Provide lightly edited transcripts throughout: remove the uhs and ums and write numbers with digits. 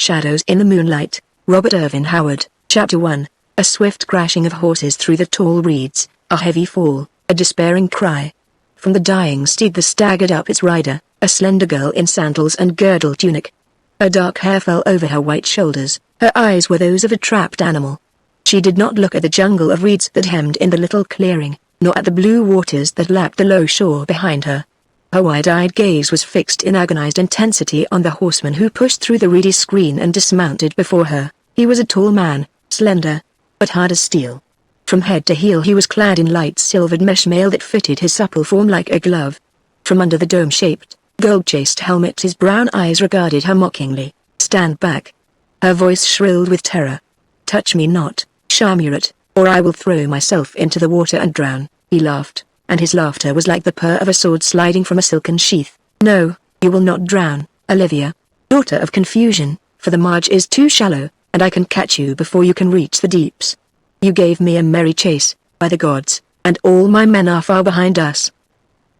Shadows in the Moonlight, Robert Ervin Howard, Chapter 1. A swift crashing of horses through the tall reeds, a heavy fall, a despairing cry. From the dying steed there staggered up its rider, a slender girl in sandals and girdle tunic. Her dark hair fell over her white shoulders, her eyes were those of a trapped animal. She did not look at the jungle of reeds that hemmed in the little clearing, nor at the blue waters that lapped the low shore behind her. Her wide-eyed gaze was fixed in agonized intensity on the horseman who pushed through the reedy screen and dismounted before her. He was a tall man, slender, but hard as steel. From head to heel he was clad in light silvered mesh mail that fitted his supple form like a glove. From under the dome-shaped, gold-chased helmet his brown eyes regarded her mockingly. "Stand back." Her voice shrilled with terror. "Touch me not, Shammuret, or I will throw myself into the water and drown." He laughed, and his laughter was like the purr of a sword sliding from a silken sheath. "No, you will not drown, Olivia, daughter of confusion, for the marge is too shallow, and I can catch you before you can reach the deeps. You gave me a merry chase, by the gods, and all my men are far behind us.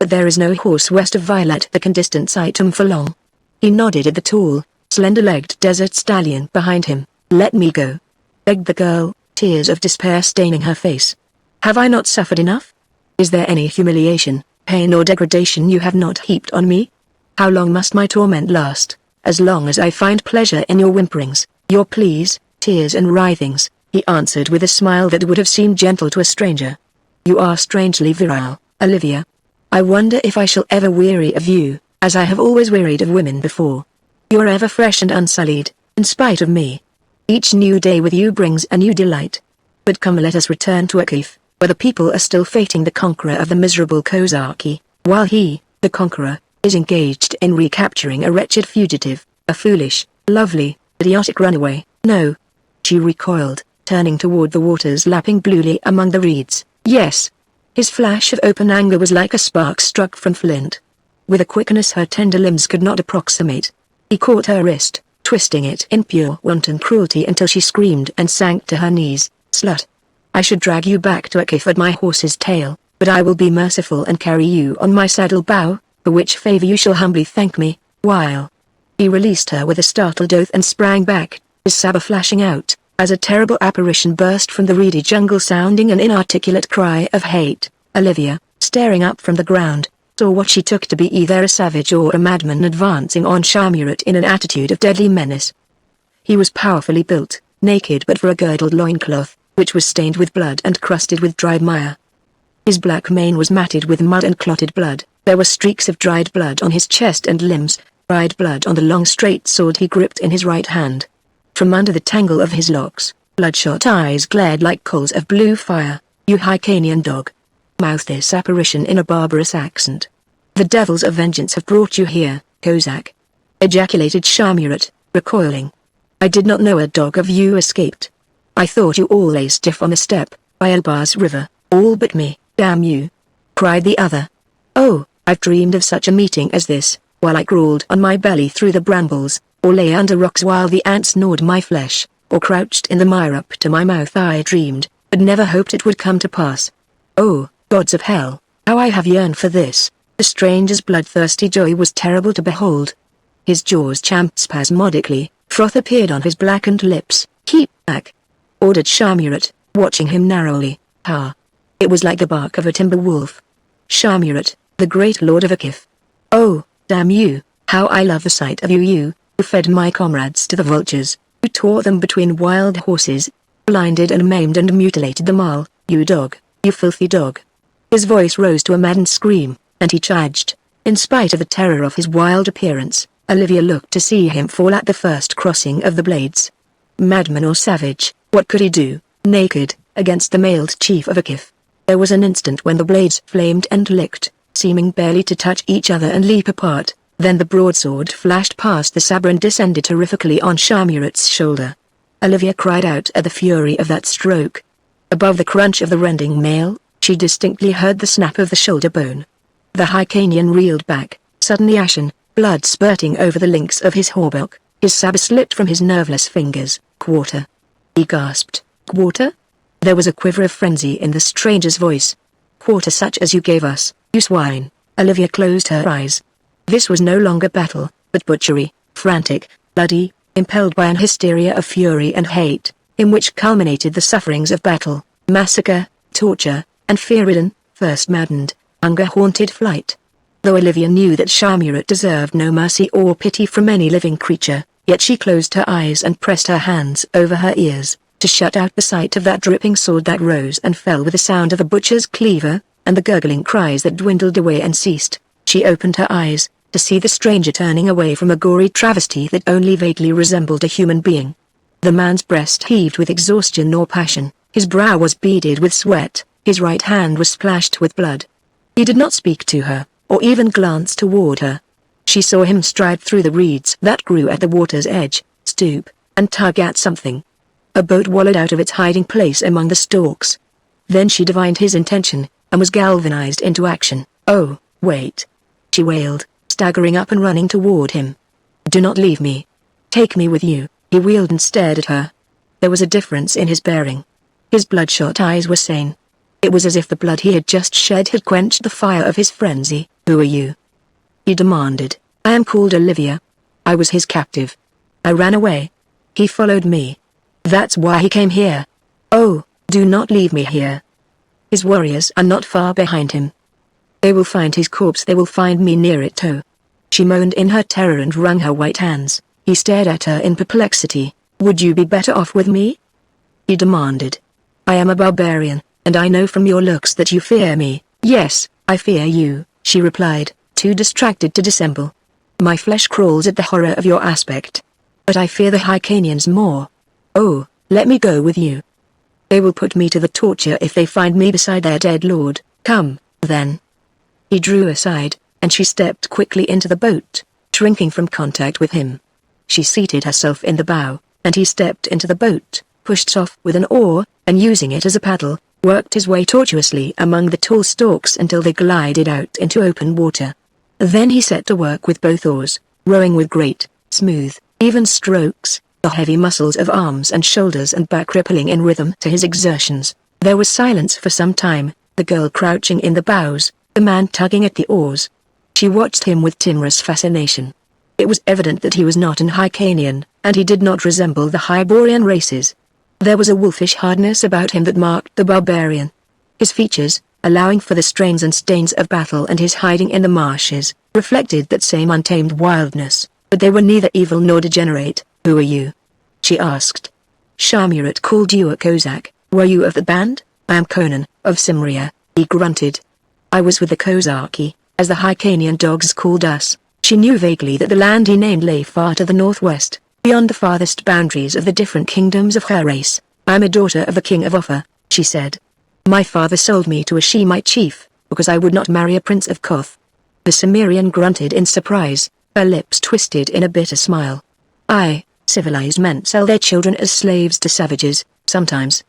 But there is no horse west of Violet that can distance item for long." He nodded at the tall, slender-legged desert stallion behind him. "Let me go," begged the girl, tears of despair staining her face. "Have I not suffered enough? Is there any humiliation, pain or degradation you have not heaped on me? How long must my torment last? As long as I find pleasure in your whimperings, your pleas, tears and writhings," he answered with a smile that would have seemed gentle to a stranger. "You are strangely virile, Olivia. I wonder if I shall ever weary of you, as I have always wearied of women before. You are ever fresh and unsullied, in spite of me. Each new day with you brings a new delight. But come, let us return to Akif, where the people are still fating the conqueror of the miserable Kozaki, while he, the conqueror, is engaged in recapturing a wretched fugitive, a foolish, lovely, idiotic runaway." "No." She recoiled, turning toward the waters lapping bluely among the reeds. "Yes." His flash of open anger was like a spark struck from flint. With a quickness her tender limbs could not approximate, he caught her wrist, twisting it in pure wanton cruelty until she screamed and sank to her knees. "Slut! I should drag you back to Akif at my horse's tail, but I will be merciful and carry you on my saddle bow, for which favor you shall humbly thank me, while—" He released her with a startled oath and sprang back, his saber flashing out, as a terrible apparition burst from the reedy jungle sounding an inarticulate cry of hate. Olivia, staring up from the ground, saw what she took to be either a savage or a madman advancing on Shammuret in an attitude of deadly menace. He was powerfully built, naked but for a girdled loincloth, which was stained with blood and crusted with dried mire. His black mane was matted with mud and clotted blood. There were streaks of dried blood on his chest and limbs, dried blood on the long straight sword he gripped in his right hand. From under the tangle of his locks, bloodshot eyes glared like coals of blue fire. "You Hyrcanian dog!" mouthed this apparition in a barbarous accent. "The devils of vengeance have brought you here, Kozak!" ejaculated Shammuret, recoiling. "I did not know a dog of you escaped. I thought you all lay stiff on the steppe, by Elbaz River, all but me." "Damn you!" cried the other. "Oh, I've dreamed of such a meeting as this, while I crawled on my belly through the brambles, or lay under rocks while the ants gnawed my flesh, or crouched in the mire up to my mouth. I dreamed, but never hoped it would come to pass. Oh, gods of hell, how I have yearned for this." The stranger's bloodthirsty joy was terrible to behold. His jaws champed spasmodically, froth appeared on his blackened lips. "Keep back!" ordered Shammuret, watching him narrowly. "Ha!" It was like the bark of a timber wolf. "Shammuret, the great lord of Akif. Oh, damn you, how I love the sight of you, you, who fed my comrades to the vultures, who tore them between wild horses, blinded and maimed and mutilated them all, you dog, you filthy dog." His voice rose to a maddened scream, and he charged. In spite of the terror of his wild appearance, Olivia looked to see him fall at the first crossing of the blades. Madman or savage, what could he do, naked, against the mailed chief of Akif? There was an instant when the blades flamed and licked, seeming barely to touch each other and leap apart. Then the broadsword flashed past the sabre and descended terrifically on Shammuret's shoulder. Olivia cried out at the fury of that stroke. Above the crunch of the rending mail, she distinctly heard the snap of the shoulder bone. The Hyrcanian reeled back, suddenly ashen, blood spurting over the links of his hauberk. His sabre slipped from his nerveless fingers. "Quarter!" he gasped. "Quarter?" There was a quiver of frenzy in the stranger's voice. "Quarter such as you gave us, you swine." Olivia closed her eyes. This was no longer battle, but butchery, frantic, bloody, impelled by an hysteria of fury and hate, in which culminated the sufferings of battle, massacre, torture, and fear-ridden, thirst-maddened, hunger-haunted flight. Though Olivia knew that Shamurat deserved no mercy or pity from any living creature, yet she closed her eyes and pressed her hands over her ears, to shut out the sight of that dripping sword that rose and fell with the sound of a butcher's cleaver, and the gurgling cries that dwindled away and ceased. She opened her eyes, to see the stranger turning away from a gory travesty that only vaguely resembled a human being. The man's breast heaved with exhaustion or passion, his brow was beaded with sweat, his right hand was splashed with blood. He did not speak to her, or even glance toward her. She saw him stride through the reeds that grew at the water's edge, stoop, and tug at something. A boat wallowed out of its hiding place among the stalks. Then she divined his intention, and was galvanized into action. "Oh, wait!" she wailed, staggering up and running toward him. "Do not leave me. Take me with you." He wheeled and stared at her. There was a difference in his bearing. His bloodshot eyes were sane. It was as if the blood he had just shed had quenched the fire of his frenzy. "Who are you?" he demanded. "I am called Olivia. I was his captive. I ran away. He followed me. That's why he came here. Oh, do not leave me here. His warriors are not far behind him. They will find his corpse. They will find me near it too." She moaned in her terror and wrung her white hands. He stared at her in perplexity. "Would you be better off with me?" he demanded. "I am a barbarian, and I know from your looks that you fear me." "Yes, I fear you," she replied, too distracted to dissemble. "My flesh crawls at the horror of your aspect. But I fear the Hyrcanians more. Oh, let me go with you. They will put me to the torture if they find me beside their dead lord. Come, then." He drew aside, and she stepped quickly into the boat, shrinking from contact with him. She seated herself in the bow, and he stepped into the boat, pushed off with an oar, and using it as a paddle, worked his way tortuously among the tall stalks until they glided out into open water. Then he set to work with both oars, rowing with great, smooth, even strokes, the heavy muscles of arms and shoulders and back rippling in rhythm to his exertions. There was silence for some time, the girl crouching in the bows, the man tugging at the oars. She watched him with timorous fascination. It was evident that he was not an Hyrcanian, and he did not resemble the Hyborian races. There was a wolfish hardness about him that marked the barbarian. His features, allowing for the strains and stains of battle and his hiding in the marshes, reflected that same untamed wildness, but they were neither evil nor degenerate. "Who are you?" she asked. "Shamurat called you a Kozak. Were you of the band?" "I am Conan, of Cimmeria," he grunted. "I was with the Kozaki, as the Hyrcanian dogs called us." She knew vaguely that the land he named lay far to the northwest, beyond the farthest boundaries of the different kingdoms of her race. "I am a daughter of the king of Offa," she said. "My father sold me to a Shemite chief, because I would not marry a prince of Koth." The Cimmerian grunted in surprise, her lips twisted in a bitter smile. Civilized men sell their children as slaves to savages, sometimes.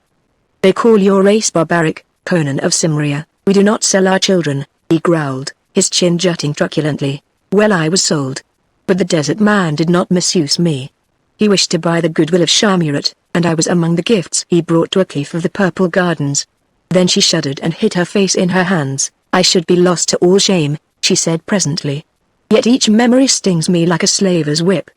"They call your race barbaric, Conan of Cimmeria. We do not sell our children," he growled, his chin jutting truculently. "Well, I was sold. But the desert man did not misuse me. He wished to buy the goodwill of Shamurat, and I was among the gifts he brought to a chief of the Purple Gardens." Then she shuddered and hid her face in her hands. "I should be lost to all shame," she said presently. "Yet each memory stings me like a slaver's whip.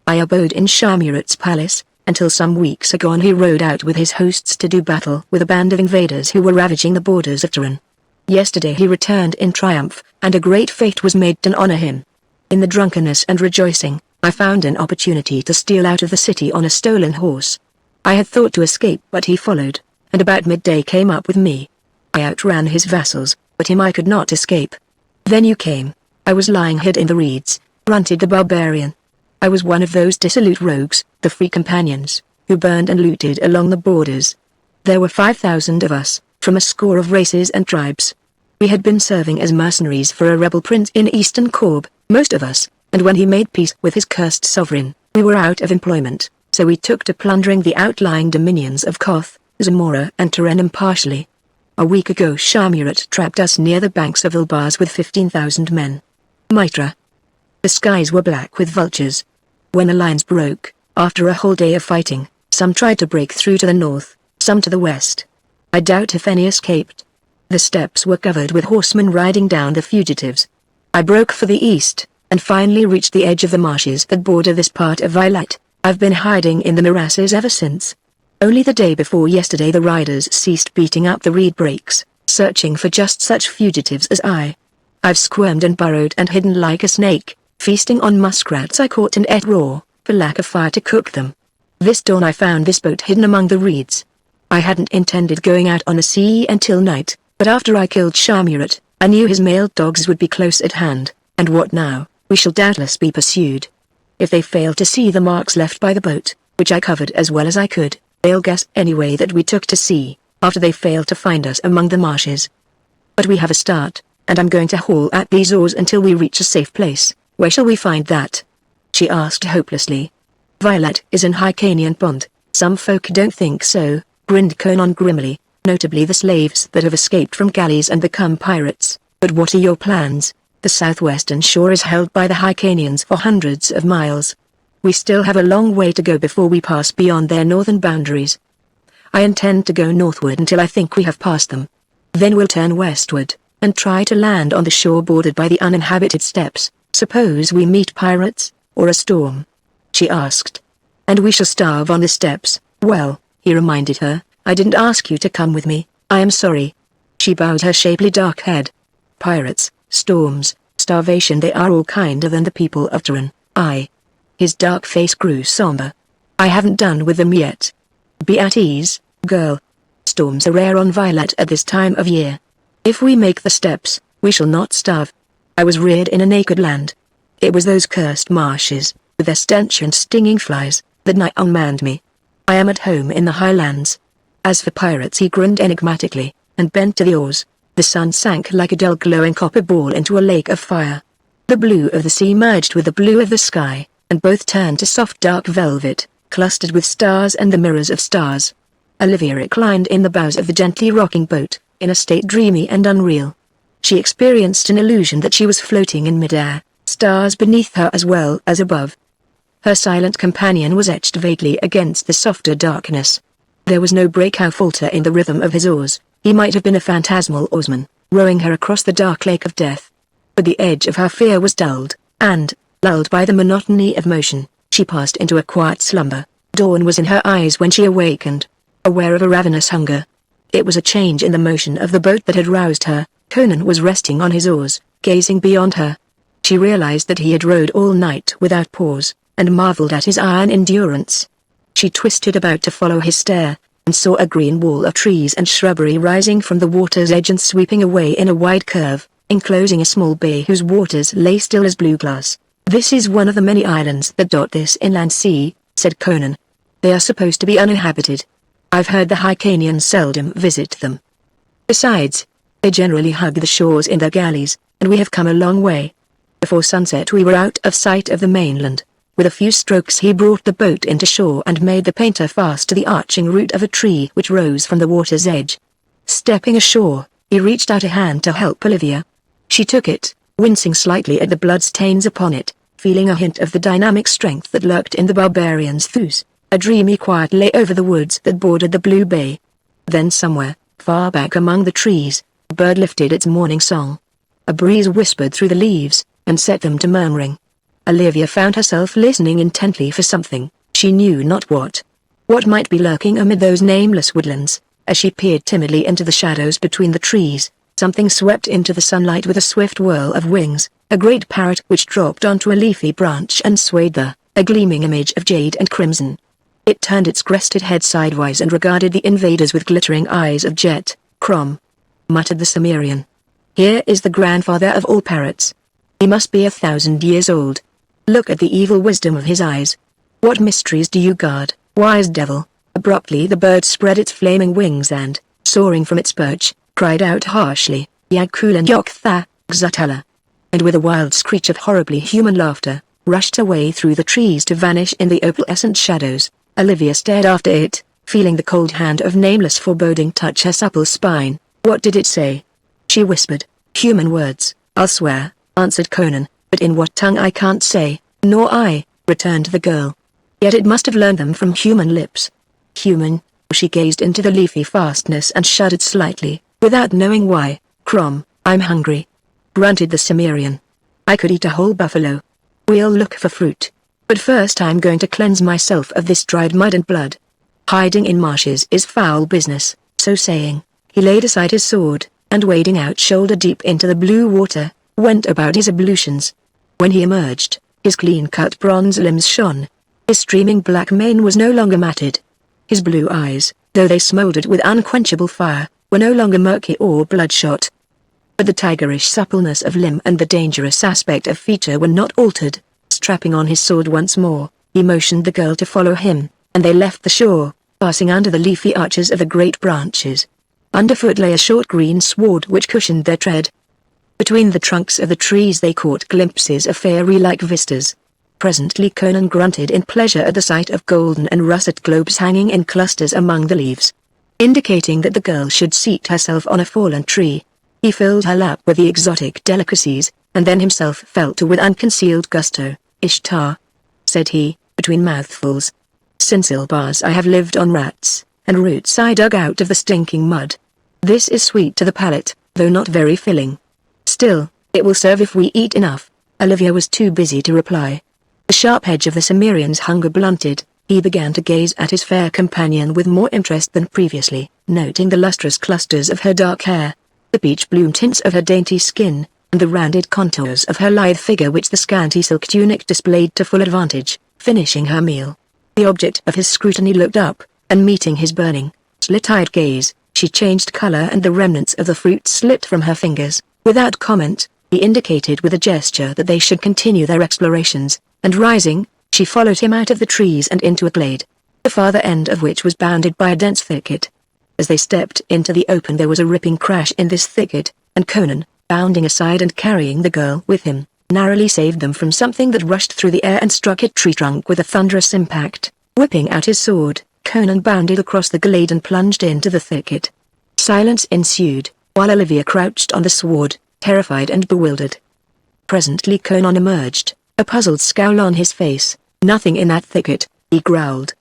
I abode in Shamurat's palace, until some weeks agone he rode out with his hosts to do battle with a band of invaders who were ravaging the borders of Turan. Yesterday he returned in triumph, and a great fete was made to honor him. In the drunkenness and rejoicing, I found an opportunity to steal out of the city on a stolen horse. I had thought to escape, but he followed, and about midday came up with me. I outran his vassals, but him I could not escape. Then you came. I was lying hid in the reeds," grunted the barbarian. "I was one of those dissolute rogues, the free companions, who burned and looted along the borders. There were 5,000 of us, from a score of races and tribes. We had been serving as mercenaries for a rebel prince in Eastern Korb, most of us, and when he made peace with his cursed sovereign, we were out of employment, so we took to plundering the outlying dominions of Koth, Zamora and Turan impartially. A week ago Shamurat trapped us near the banks of Ilbars with 15,000 men. Mitra. The skies were black with vultures. When the lines broke, after a whole day of fighting, some tried to break through to the north, some to the west. I doubt if any escaped. The steppes were covered with horsemen riding down the fugitives. I broke for the east, and finally reached the edge of the marshes that border this part of Violite. I've been hiding in the morasses ever since. Only the day before yesterday the riders ceased beating up the reed brakes, searching for just such fugitives as I. I've squirmed and burrowed and hidden like a snake, feasting on muskrats I caught and ate raw, for lack of fire to cook them. This dawn I found this boat hidden among the reeds. I hadn't intended going out on the sea until night, but after I killed Shamurat, I knew his male dogs would be close at hand, and what now? We shall doubtless be pursued. If they fail to see the marks left by the boat, which I covered as well as I could, they'll guess anyway that we took to sea, after they fail to find us among the marshes. But we have a start, and I'm going to haul at these oars until we reach a safe place. Where shall we find that? She asked hopelessly. Violet is in Hyrcanian Pond. Some folk don't think so, grinned Conan grimly, notably the slaves that have escaped from galleys and become pirates. But what are your plans? The southwestern shore is held by the Hyrcanians for hundreds of miles. We still have a long way to go before we pass beyond their northern boundaries. I intend to go northward until I think we have passed them. Then we'll turn westward, and try to land on the shore bordered by the uninhabited steppes. Suppose we meet pirates, or a storm? She asked. And we shall starve on the steppes. Well, he reminded her, I didn't ask you to come with me. I am sorry. She bowed her shapely dark head. Pirates, storms, starvation, they are all kinder than the people of Turan. His dark face grew somber. I haven't done with them yet. Be at ease, girl. Storms are rare on Violet at this time of year. If we make the steppes, we shall not starve. I was reared in a naked land. It was those cursed marshes, with their stench and stinging flies, that nigh unmanned me. I am at home in the highlands. As for pirates, he grinned enigmatically, and bent to the oars. The sun sank like a dull glowing copper ball into a lake of fire. The blue of the sea merged with the blue of the sky, and both turned to soft dark velvet, clustered with stars and the mirrors of stars. Olivia reclined in the bows of the gently rocking boat, in a state dreamy and unreal. She experienced an illusion that she was floating in midair, stars beneath her as well as above. Her silent companion was etched vaguely against the softer darkness. There was no break or falter in the rhythm of his oars. He might have been a phantasmal oarsman, rowing her across the dark lake of death. But the edge of her fear was dulled, and, lulled by the monotony of motion, she passed into a quiet slumber. Dawn was in her eyes when she awakened, aware of a ravenous hunger. It was a change in the motion of the boat that had roused her. Conan was resting on his oars, gazing beyond her. She realized that he had rowed all night without pause, and marveled at his iron endurance. She twisted about to follow his stare, and saw a green wall of trees and shrubbery rising from the water's edge and sweeping away in a wide curve, enclosing a small bay whose waters lay still as blue glass. This is one of the many islands that dot this inland sea, said Conan. They are supposed to be uninhabited. I've heard the Hyrcanians seldom visit them. Besides, they generally hug the shores in their galleys, and we have come a long way. Before sunset we were out of sight of the mainland. With a few strokes he brought the boat into shore and made the painter fast to the arching root of a tree which rose from the water's edge. Stepping ashore, he reached out a hand to help Olivia. She took it, wincing slightly at the bloodstains upon it, feeling a hint of the dynamic strength that lurked in the barbarian's thews. A dreamy quiet lay over the woods that bordered the blue bay. Then somewhere, far back among the trees, a bird lifted its morning song. A breeze whispered through the leaves, and set them to murmuring. Olivia found herself listening intently for something, she knew not what. What might be lurking amid those nameless woodlands? As she peered timidly into the shadows between the trees, something swept into the sunlight with a swift whirl of wings, a great parrot which dropped onto a leafy branch and swayed there, a gleaming image of jade and crimson. It turned its crested head sidewise and regarded the invaders with glittering eyes of jet. Crom, muttered the Cimmerian. Here is the grandfather of all parrots. He must be 1,000 years old. Look at the evil wisdom of his eyes. What mysteries do you guard, wise devil? Abruptly the bird spread its flaming wings and, soaring from its perch, cried out harshly, Yagkulan Yoktha, Xutala. And with a wild screech of horribly human laughter, rushed away through the trees to vanish in the opalescent shadows. Olivia stared after it, feeling the cold hand of nameless foreboding touch her supple spine. What did it say? She whispered. Human words, I'll swear, answered Conan, but in what tongue I can't say. Nor I, returned the girl. Yet it must have learned them from human lips. Human? She gazed into the leafy fastness and shuddered slightly, without knowing why. Crom, I'm hungry, grunted the Cimmerian. I could eat a whole buffalo. We'll look for fruit. But first I'm going to cleanse myself of this dried mud and blood. Hiding in marshes is foul business." So saying, he laid aside his sword, and wading out shoulder deep into the blue water, went about his ablutions. When he emerged, his clean-cut bronze limbs shone. His streaming black mane was no longer matted. His blue eyes, though they smoldered with unquenchable fire, were no longer murky or bloodshot. But the tigerish suppleness of limb and the dangerous aspect of feature were not altered. Strapping on his sword once more, he motioned the girl to follow him, and they left the shore, passing under the leafy arches of the great branches. Underfoot lay a short green sward which cushioned their tread. Between the trunks of the trees they caught glimpses of fairy-like vistas. Presently Conan grunted in pleasure at the sight of golden and russet globes hanging in clusters among the leaves. Indicating that the girl should seat herself on a fallen tree, he filled her lap with the exotic delicacies, and then himself fell to with unconcealed gusto. "Ishtar," said he, between mouthfuls. "Since Ilbars I have lived on rats, and roots I dug out of the stinking mud. This is sweet to the palate, though not very filling. Still, it will serve if we eat enough." Olivia was too busy to reply. The sharp edge of the Cimmerian's hunger blunted, he began to gaze at his fair companion with more interest than previously, noting the lustrous clusters of her dark hair, the peach-bloom tints of her dainty skin, and the rounded contours of her lithe figure which the scanty silk tunic displayed to full advantage. Finishing her meal, the object of his scrutiny looked up, and meeting his burning, slit-eyed gaze, she changed color and the remnants of the fruit slipped from her fingers. Without comment, he indicated with a gesture that they should continue their explorations, and rising, she followed him out of the trees and into a glade, the farther end of which was bounded by a dense thicket. As they stepped into the open there was a ripping crash in this thicket, and Conan, bounding aside and carrying the girl with him, narrowly saved them from something that rushed through the air and struck a tree trunk with a thunderous impact. Whipping out his sword, Conan bounded across the glade and plunged into the thicket. Silence ensued, while Olivia crouched on the sward, terrified and bewildered. Presently Conan emerged, a puzzled scowl on his face. "Nothing in that thicket," he growled.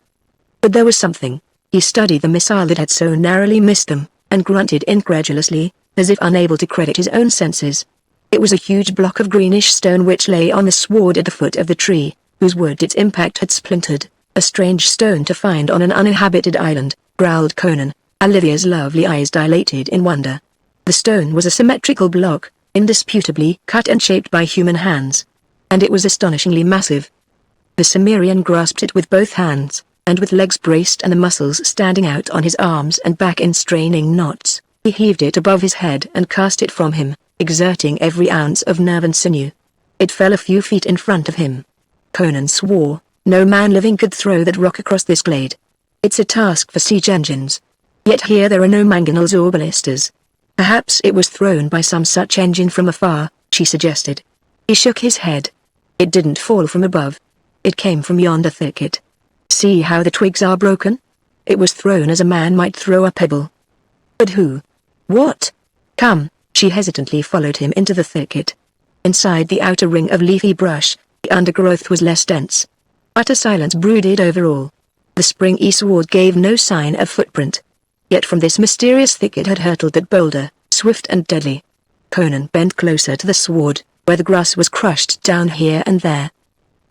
But there was something. He studied the missile that had so narrowly missed them, and grunted incredulously, as if unable to credit his own senses. It was a huge block of greenish stone which lay on the sward at the foot of the tree, whose wood its impact had splintered. "A strange stone to find on an uninhabited island," growled Conan. Olivia's lovely eyes dilated in wonder. The stone was a symmetrical block, indisputably cut and shaped by human hands. And it was astonishingly massive. The Cimmerian grasped it with both hands, and with legs braced and the muscles standing out on his arms and back in straining knots, he heaved it above his head and cast it from him, exerting every ounce of nerve and sinew. It fell a few feet in front of him. Conan swore, no man living could throw that rock across this glade. It's a task for siege engines. Yet here there are no mangonels or ballistas. Perhaps it was thrown by some such engine from afar, she suggested. He shook his head. It didn't fall from above. It came from yonder thicket. See how the twigs are broken? It was thrown as a man might throw a pebble. But who? What? Come. She hesitantly followed him into the thicket. Inside the outer ring of leafy brush, the undergrowth was less dense. Utter silence brooded over all. The springy sward gave no sign of footprint. Yet from this mysterious thicket had hurtled that boulder, swift and deadly. Conan bent closer to the sward, where the grass was crushed down here and there.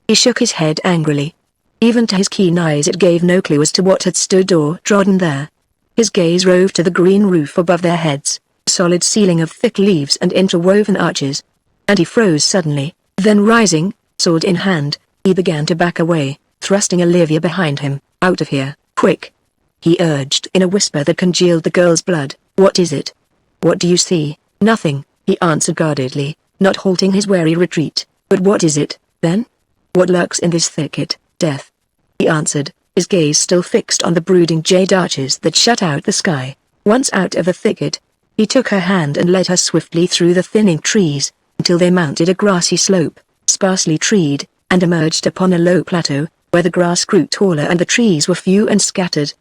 He shook his head angrily. Even to his keen eyes it gave no clue as to what had stood or trodden there. His gaze roved to the green roof above their heads, solid ceiling of thick leaves and interwoven arches. And he froze suddenly, then rising, sword in hand, he began to back away, thrusting Olivia behind him. Out of here, quick! He urged in a whisper that congealed the girl's blood. What is it? What do you see? Nothing, he answered guardedly, not halting his wary retreat. But what is it, then? What lurks in this thicket? Death, he answered, his gaze still fixed on the brooding jade arches that shut out the sky. Once out of the thicket, he took her hand and led her swiftly through the thinning trees, until they mounted a grassy slope, sparsely treed, and emerged upon a low plateau, where the grass grew taller and the trees were few and scattered.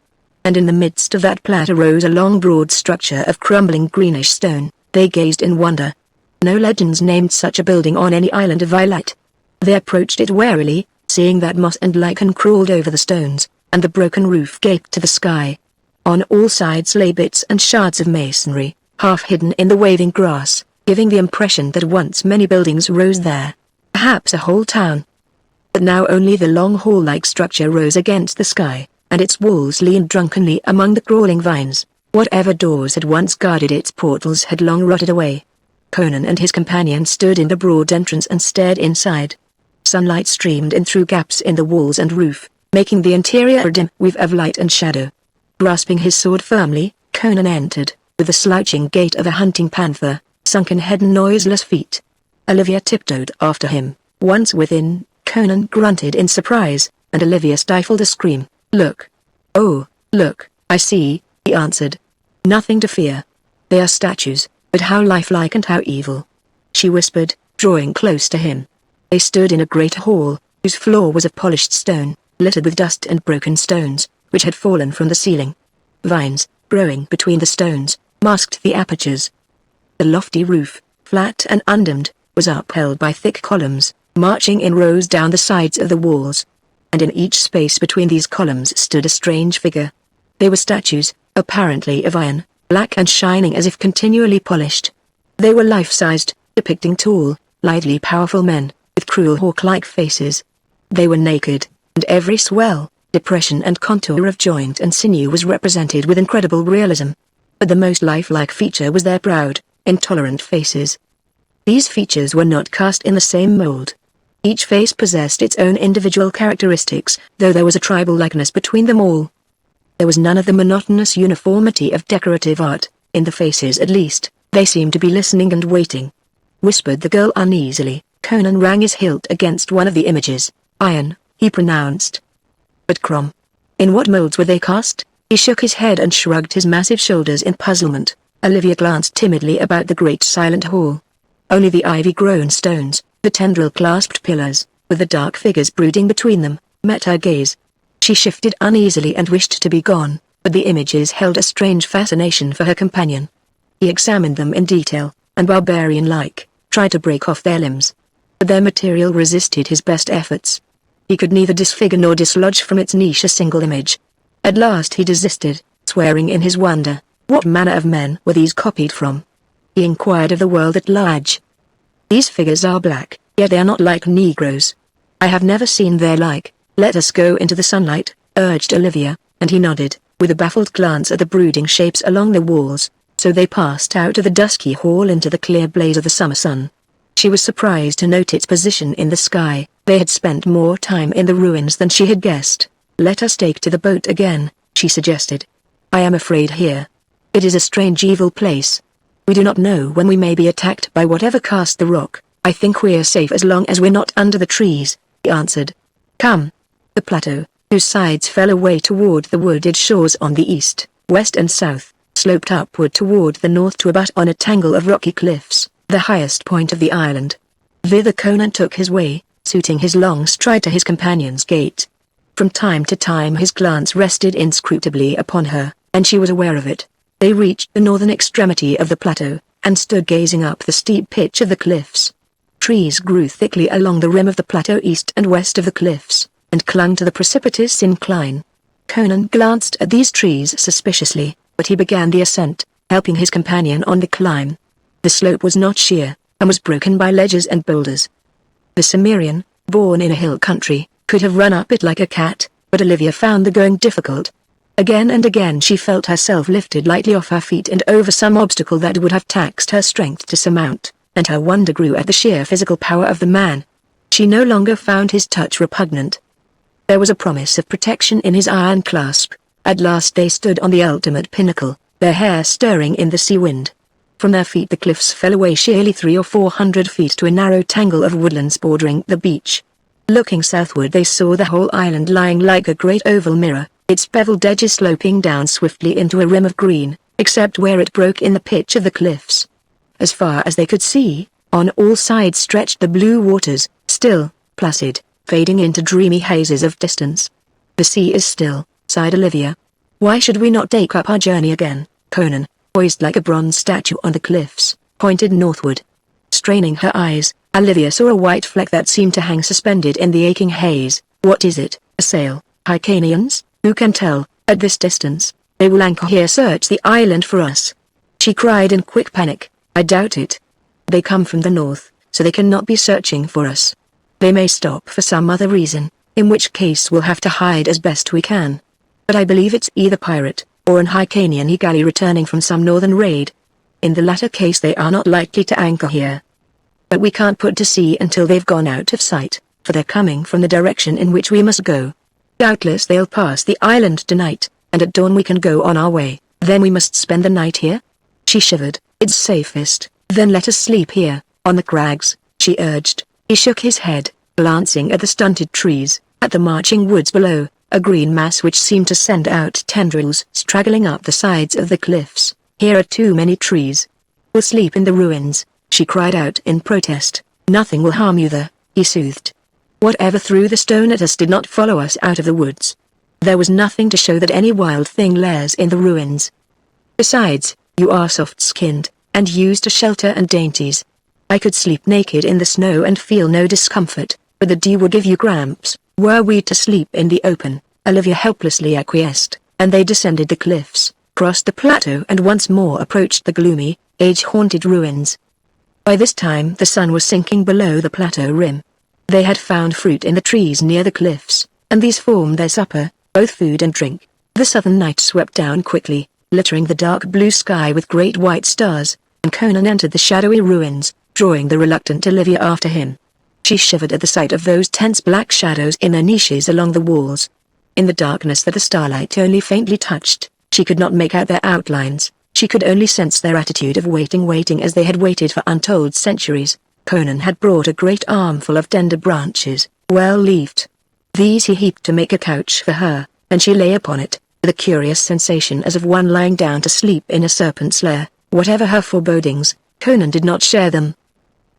And in the midst of that plateau rose a long broad structure of crumbling greenish stone. They gazed in wonder. No legends named such a building on any island of Ilite. They approached it warily, seeing that moss and lichen crawled over the stones, and the broken roof gaped to the sky. On all sides lay bits and shards of masonry, half hidden in the waving grass, giving the impression that once many buildings rose there. Perhaps a whole town. but now only the long hall-like structure rose against the sky, and its walls leaned drunkenly among the crawling vines. Whatever doors had once guarded its portals had long rotted away. Conan and his companion stood in the broad entrance and stared inside. Sunlight streamed in through gaps in the walls and roof, making the interior a dim weave of light and shadow. Grasping his sword firmly, Conan entered, with the slouching gait of a hunting panther, sunken head and noiseless feet. Olivia tiptoed after him. Once within, Conan grunted in surprise, and Olivia stifled a scream. "Look." "Oh, look, I see," he answered. "Nothing to fear. They are statues, but how lifelike and how evil," she whispered, drawing close to him. They stood in a great hall, whose floor was of polished stone, littered with dust and broken stones, which had fallen from the ceiling. Vines, growing between the stones, masked the apertures. The lofty roof, flat and undomed, was upheld by thick columns, marching in rows down the sides of the walls. And in each space between these columns stood a strange figure. They were statues, apparently of iron, black and shining as if continually polished. They were life-sized, depicting tall, lithely powerful men, with cruel hawk-like faces. They were naked, and every swell, depression and contour of joint and sinew was represented with incredible realism. But the most lifelike feature was their proud, intolerant faces. These features were not cast in the same mold. Each face possessed its own individual characteristics, though there was a tribal likeness between them all. There was none of the monotonous uniformity of decorative art, in the faces at least. They seemed to be listening and waiting. Whispered the girl uneasily. Conan rang his hilt against one of the images. "Iron," he pronounced. "But chrome. In what molds were they cast?" He shook his head and shrugged his massive shoulders in puzzlement. Olivia glanced timidly about the great silent hall. Only the ivy-grown stones, the tendril-clasped pillars, with the dark figures brooding between them, met her gaze. She shifted uneasily and wished to be gone, but the images held a strange fascination for her companion. He examined them in detail, and barbarian-like, tried to break off their limbs. But their material resisted his best efforts. He could neither disfigure nor dislodge from its niche a single image. At last he desisted, swearing in his wonder. What manner of men were these copied from? He inquired of the world at large. "These figures are black, yet they are not like Negroes. I have never seen their like." "Let us go into the sunlight," urged Olivia, and he nodded, with a baffled glance at the brooding shapes along the walls. So they passed out of the dusky hall into the clear blaze of the summer sun. She was surprised to note its position in the sky. They had spent more time in the ruins than she had guessed. "Let us take to the boat again," she suggested. "I am afraid here. It is a strange evil place. We do not know when we may be attacked by whatever cast the rock." "I think we're safe as long as we're not under the trees," he answered. "Come." The plateau, whose sides fell away toward the wooded shores on the east, west and south, sloped upward toward the north to abut on a tangle of rocky cliffs, the highest point of the island. Thither Conan took his way, suiting his long stride to his companion's gait. From time to time his glance rested inscrutably upon her, and she was aware of it. They reached the northern extremity of the plateau, and stood gazing up the steep pitch of the cliffs. Trees grew thickly along the rim of the plateau east and west of the cliffs, and clung to the precipitous incline. Conan glanced at these trees suspiciously, but he began the ascent, helping his companion on the climb. The slope was not sheer, and was broken by ledges and boulders. The Cimmerian, born in a hill country, could have run up it like a cat, but Olivia found the going difficult. Again and again she felt herself lifted lightly off her feet and over some obstacle that would have taxed her strength to surmount, and her wonder grew at the sheer physical power of the man. She no longer found his touch repugnant. There was a promise of protection in his iron clasp. At last they stood on the ultimate pinnacle, their hair stirring in the sea wind. From their feet the cliffs fell away sheerly 300 or 400 feet to a narrow tangle of woodlands bordering the beach. Looking southward they saw the whole island lying like a great oval mirror, its beveled edges sloping down swiftly into a rim of green, except where it broke in the pitch of the cliffs. As far as they could see, on all sides stretched the blue waters, still, placid, fading into dreamy hazes of distance. "The sea is still," sighed Olivia. "Why should we not take up our journey again?" Conan, poised like a bronze statue on the cliffs, pointed northward. Straining her eyes, Olivia saw a white fleck that seemed to hang suspended in the aching haze. "What is it? A sail? Hyrcanians? Who can tell? At this distance, they will anchor here. Search the island for us," she cried in quick panic. "I doubt it. They come from the north, so they cannot be searching for us. They may stop for some other reason, in which case we'll have to hide as best we can. But I believe it's either pirate, or an Hyrcanian galley returning from some northern raid. In the latter case they are not likely to anchor here. But we can't put to sea until they've gone out of sight, for they're coming from the direction in which we must go. Doubtless they'll pass the island tonight, and at dawn we can go on our way. Then we must spend the night here? She shivered. It's safest. Then let us sleep here, on the crags, she urged. He shook his head, glancing at the stunted trees, at the marching woods below, a green mass which seemed to send out tendrils straggling up the sides of the cliffs. Here are too many trees. We'll sleep in the ruins, she cried out in protest. Nothing will harm you there, he soothed. Whatever threw the stone at us did not follow us out of the woods. There was nothing to show that any wild thing lairs in the ruins. Besides, you are soft-skinned, and used to shelter and dainties. I could sleep naked in the snow and feel no discomfort, but the dew would give you cramps. Were we to sleep in the open, Olivia helplessly acquiesced, and they descended the cliffs, crossed the plateau and once more approached the gloomy, age-haunted ruins. By this time the sun was sinking below the plateau rim. They had found fruit in the trees near the cliffs, and these formed their supper, both food and drink. The southern night swept down quickly, littering the dark blue sky with great white stars, and Conan entered the shadowy ruins, drawing the reluctant Olivia after him. She shivered at the sight of those tense black shadows in their niches along the walls. In the darkness that the starlight only faintly touched, she could not make out their outlines. She could only sense their attitude of waiting as they had waited for untold centuries. Conan had brought a great armful of tender branches, well-leafed. These he heaped to make a couch for her, and she lay upon it, with a curious sensation as of one lying down to sleep in a serpent's lair. Whatever her forebodings, Conan did not share them.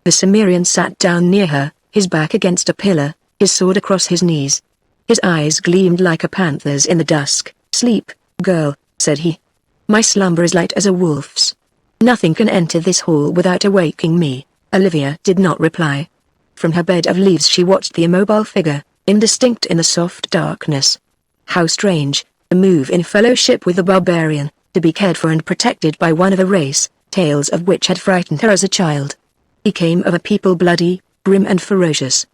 The Cimmerian sat down near her, his back against a pillar, his sword across his knees. His eyes gleamed like a panther's in the dusk. "Sleep, girl," said he. "My slumber is light as a wolf's. Nothing can enter this hall without awaking me." Olivia did not reply. From her bed of leaves she watched the immobile figure, indistinct in the soft darkness. How strange, to move in fellowship with the barbarian, to be cared for and protected by one of a race, tales of which had frightened her as a child. He came of a people bloody, grim and ferocious.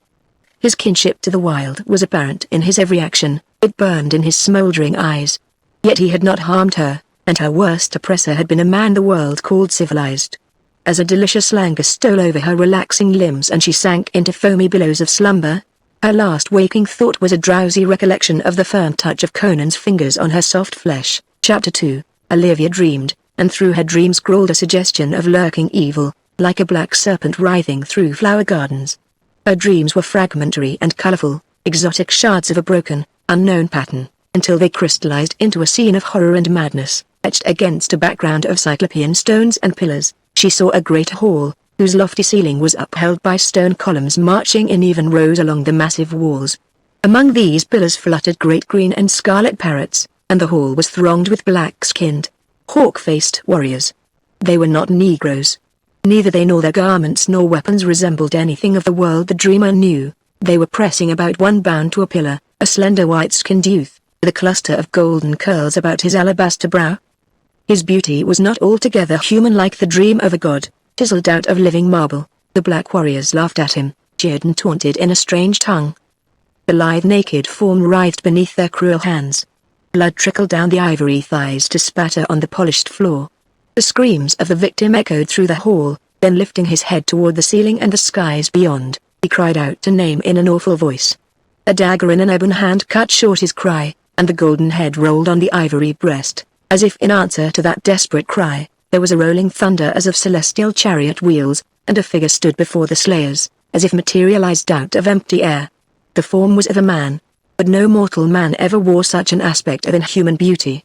His kinship to the wild was apparent in his every action, it burned in his smoldering eyes. Yet he had not harmed her, and her worst oppressor had been a man the world called civilized. As a delicious languor stole over her relaxing limbs and she sank into foamy billows of slumber, her last waking thought was a drowsy recollection of the firm touch of Conan's fingers on her soft flesh. Chapter 2. Olivia dreamed, and through her dreams crawled a suggestion of lurking evil, like a black serpent writhing through flower gardens. Her dreams were fragmentary and colorful, exotic shards of a broken, unknown pattern, until they crystallized into a scene of horror and madness, etched against a background of cyclopean stones and pillars. She saw a great hall, whose lofty ceiling was upheld by stone columns marching in even rows along the massive walls. Among these pillars fluttered great green and scarlet parrots, and the hall was thronged with black-skinned, hawk-faced warriors. They were not Negroes. Neither they nor their garments nor weapons resembled anything of the world the dreamer knew. They were pressing about one bound to a pillar, a slender white-skinned youth, with a cluster of golden curls about his alabaster brow. His beauty was not altogether human like the dream of a god, chiseled out of living marble. The black warriors laughed at him, jeered and taunted in a strange tongue. The lithe naked form writhed beneath their cruel hands. Blood trickled down the ivory thighs to spatter on the polished floor. The screams of the victim echoed through the hall, then lifting his head toward the ceiling and the skies beyond, he cried out a name in an awful voice. A dagger in an ebon hand cut short his cry, and the golden head rolled on the ivory breast. As if in answer to that desperate cry, there was a rolling thunder as of celestial chariot wheels, and a figure stood before the slayers, as if materialized out of empty air. The form was of a man, but no mortal man ever wore such an aspect of inhuman beauty.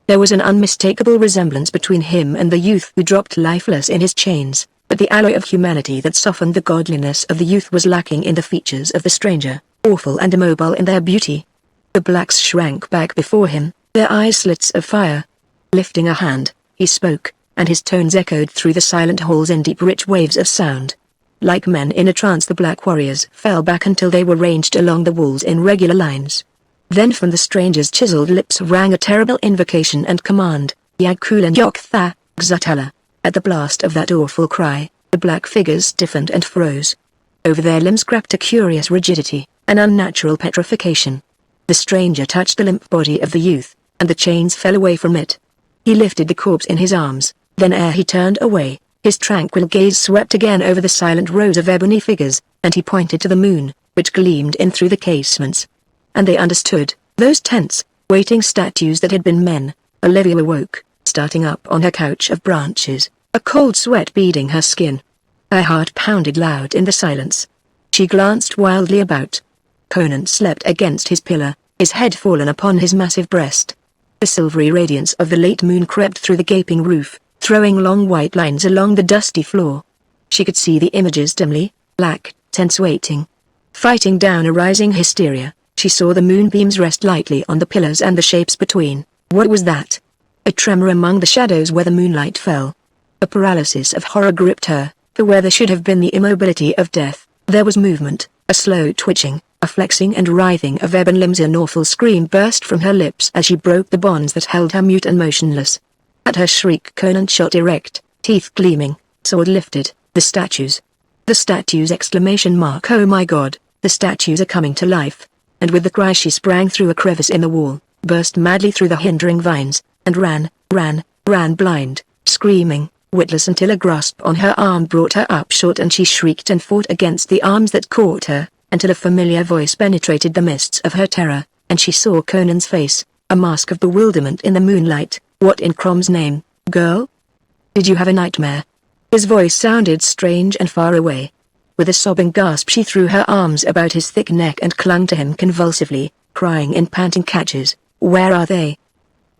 There was an unmistakable resemblance between him and the youth who dropped lifeless in his chains, but the alloy of humanity that softened the godliness of the youth was lacking in the features of the stranger, awful and immobile in their beauty. The blacks shrank back before him, their eyes slits of fire. Lifting a hand, he spoke, and his tones echoed through the silent halls in deep rich waves of sound. Like men in a trance the black warriors fell back until they were ranged along the walls in regular lines. Then from the stranger's chiseled lips rang a terrible invocation and command, Yagkulan Yoktha, Xutala. At the blast of that awful cry, the black figures stiffened and froze. Over their limbs crept a curious rigidity, an unnatural petrification. The stranger touched the limp body of the youth, and the chains fell away from it. He lifted the corpse in his arms, then ere he turned away, his tranquil gaze swept again over the silent rows of ebony figures, and he pointed to the moon, which gleamed in through the casements. And they understood, those tense, waiting statues that had been men. Olivia awoke, starting up on her couch of branches, a cold sweat beading her skin. Her heart pounded loud in the silence. She glanced wildly about. Conan slept against his pillar, his head fallen upon his massive breast. The silvery radiance of the late moon crept through the gaping roof, throwing long white lines along the dusty floor. She could see the images dimly, black, tense waiting. Fighting down a rising hysteria, she saw the moonbeams rest lightly on the pillars and the shapes between. What was that? A tremor among the shadows where the moonlight fell. A paralysis of horror gripped her, for where there should have been the immobility of death, there was movement, a slow twitching, a flexing and writhing of ebon limbs. An awful scream burst from her lips as she broke the bonds that held her mute and motionless. At her shriek Conan shot erect, teeth gleaming, sword lifted. The statues! The statues! Exclamation mark. Oh my God, the statues are coming to life! And with the cry she sprang through a crevice in the wall, burst madly through the hindering vines, and ran blind, screaming, witless, until a grasp on her arm brought her up short and she shrieked and fought against the arms that caught her, until a familiar voice penetrated the mists of her terror, and she saw Conan's face, a mask of bewilderment in the moonlight. What in Crom's name, girl? Did you have a nightmare? His voice sounded strange and far away. With a sobbing gasp she threw her arms about his thick neck and clung to him convulsively, crying in panting catches, "Where are they?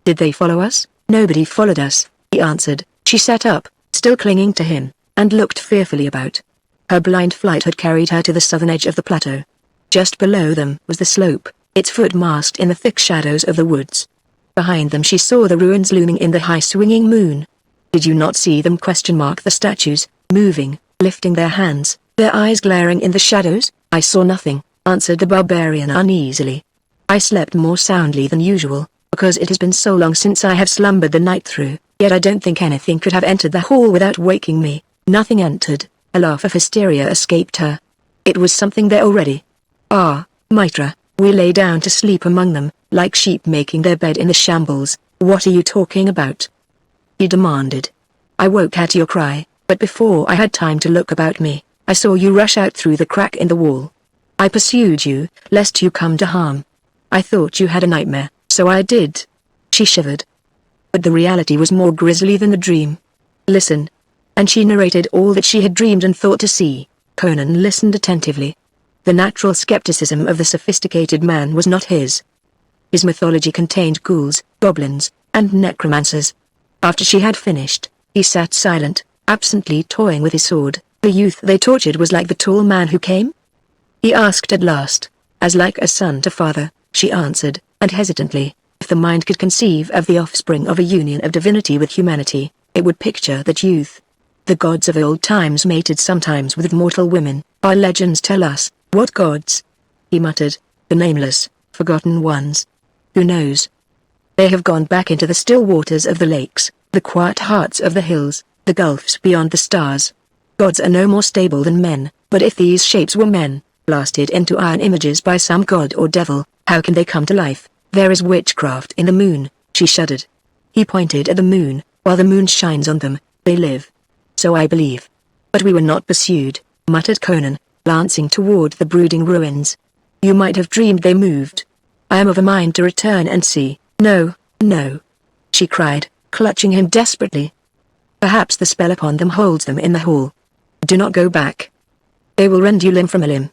Did they follow us?" "Nobody followed us," he answered. She sat up, still clinging to him, and looked fearfully about. Her blind flight had carried her to the southern edge of the plateau. Just below them was the slope, its foot masked in the thick shadows of the woods. Behind them she saw the ruins looming in the high swinging moon. "Did you not see them?" The statues, moving, lifting their hands, their eyes glaring in the shadows. "I saw nothing," answered the barbarian uneasily. "I slept more soundly than usual, because it has been so long since I have slumbered the night through, yet I don't think anything could have entered the hall without waking me." Nothing entered. A laugh of hysteria escaped her. "It was something there already. Ah, Mitra, we lay down to sleep among them, like sheep making their bed in the shambles." "What are you talking about?" he demanded. "I woke at your cry, but before I had time to look about me, I saw you rush out through the crack in the wall. I pursued you, lest you come to harm. I thought you had a nightmare, so I did." She shivered. But the reality was more grisly than the dream. "Listen." And she narrated all that she had dreamed and thought to see. Conan listened attentively. The natural skepticism of the sophisticated man was not his. His mythology contained ghouls, goblins, and necromancers. After she had finished, he sat silent, absently toying with his sword. "The youth they tortured was like the tall man who came?" he asked at last. "As like a son to father," she answered, and hesitantly. If the mind could conceive of the offspring of a union of divinity with humanity, it would picture that youth. The gods of old times mated sometimes with mortal women, our legends tell us. "What gods?" he muttered. "The nameless, forgotten ones. Who knows? They have gone back into the still waters of the lakes, the quiet hearts of the hills, the gulfs beyond the stars. Gods are no more stable than men, but if these shapes were men, blasted into iron images by some god or devil, how can they come to life? There is witchcraft in the moon." She shuddered. He pointed at the moon. "While the moon shines on them, they live. So I believe. But we were not pursued," muttered Conan, glancing toward the brooding ruins. "You might have dreamed they moved. I am of a mind to return and see." "No, no," she cried, clutching him desperately. "Perhaps the spell upon them holds them in the hall. Do not go back. They will rend you limb from a limb.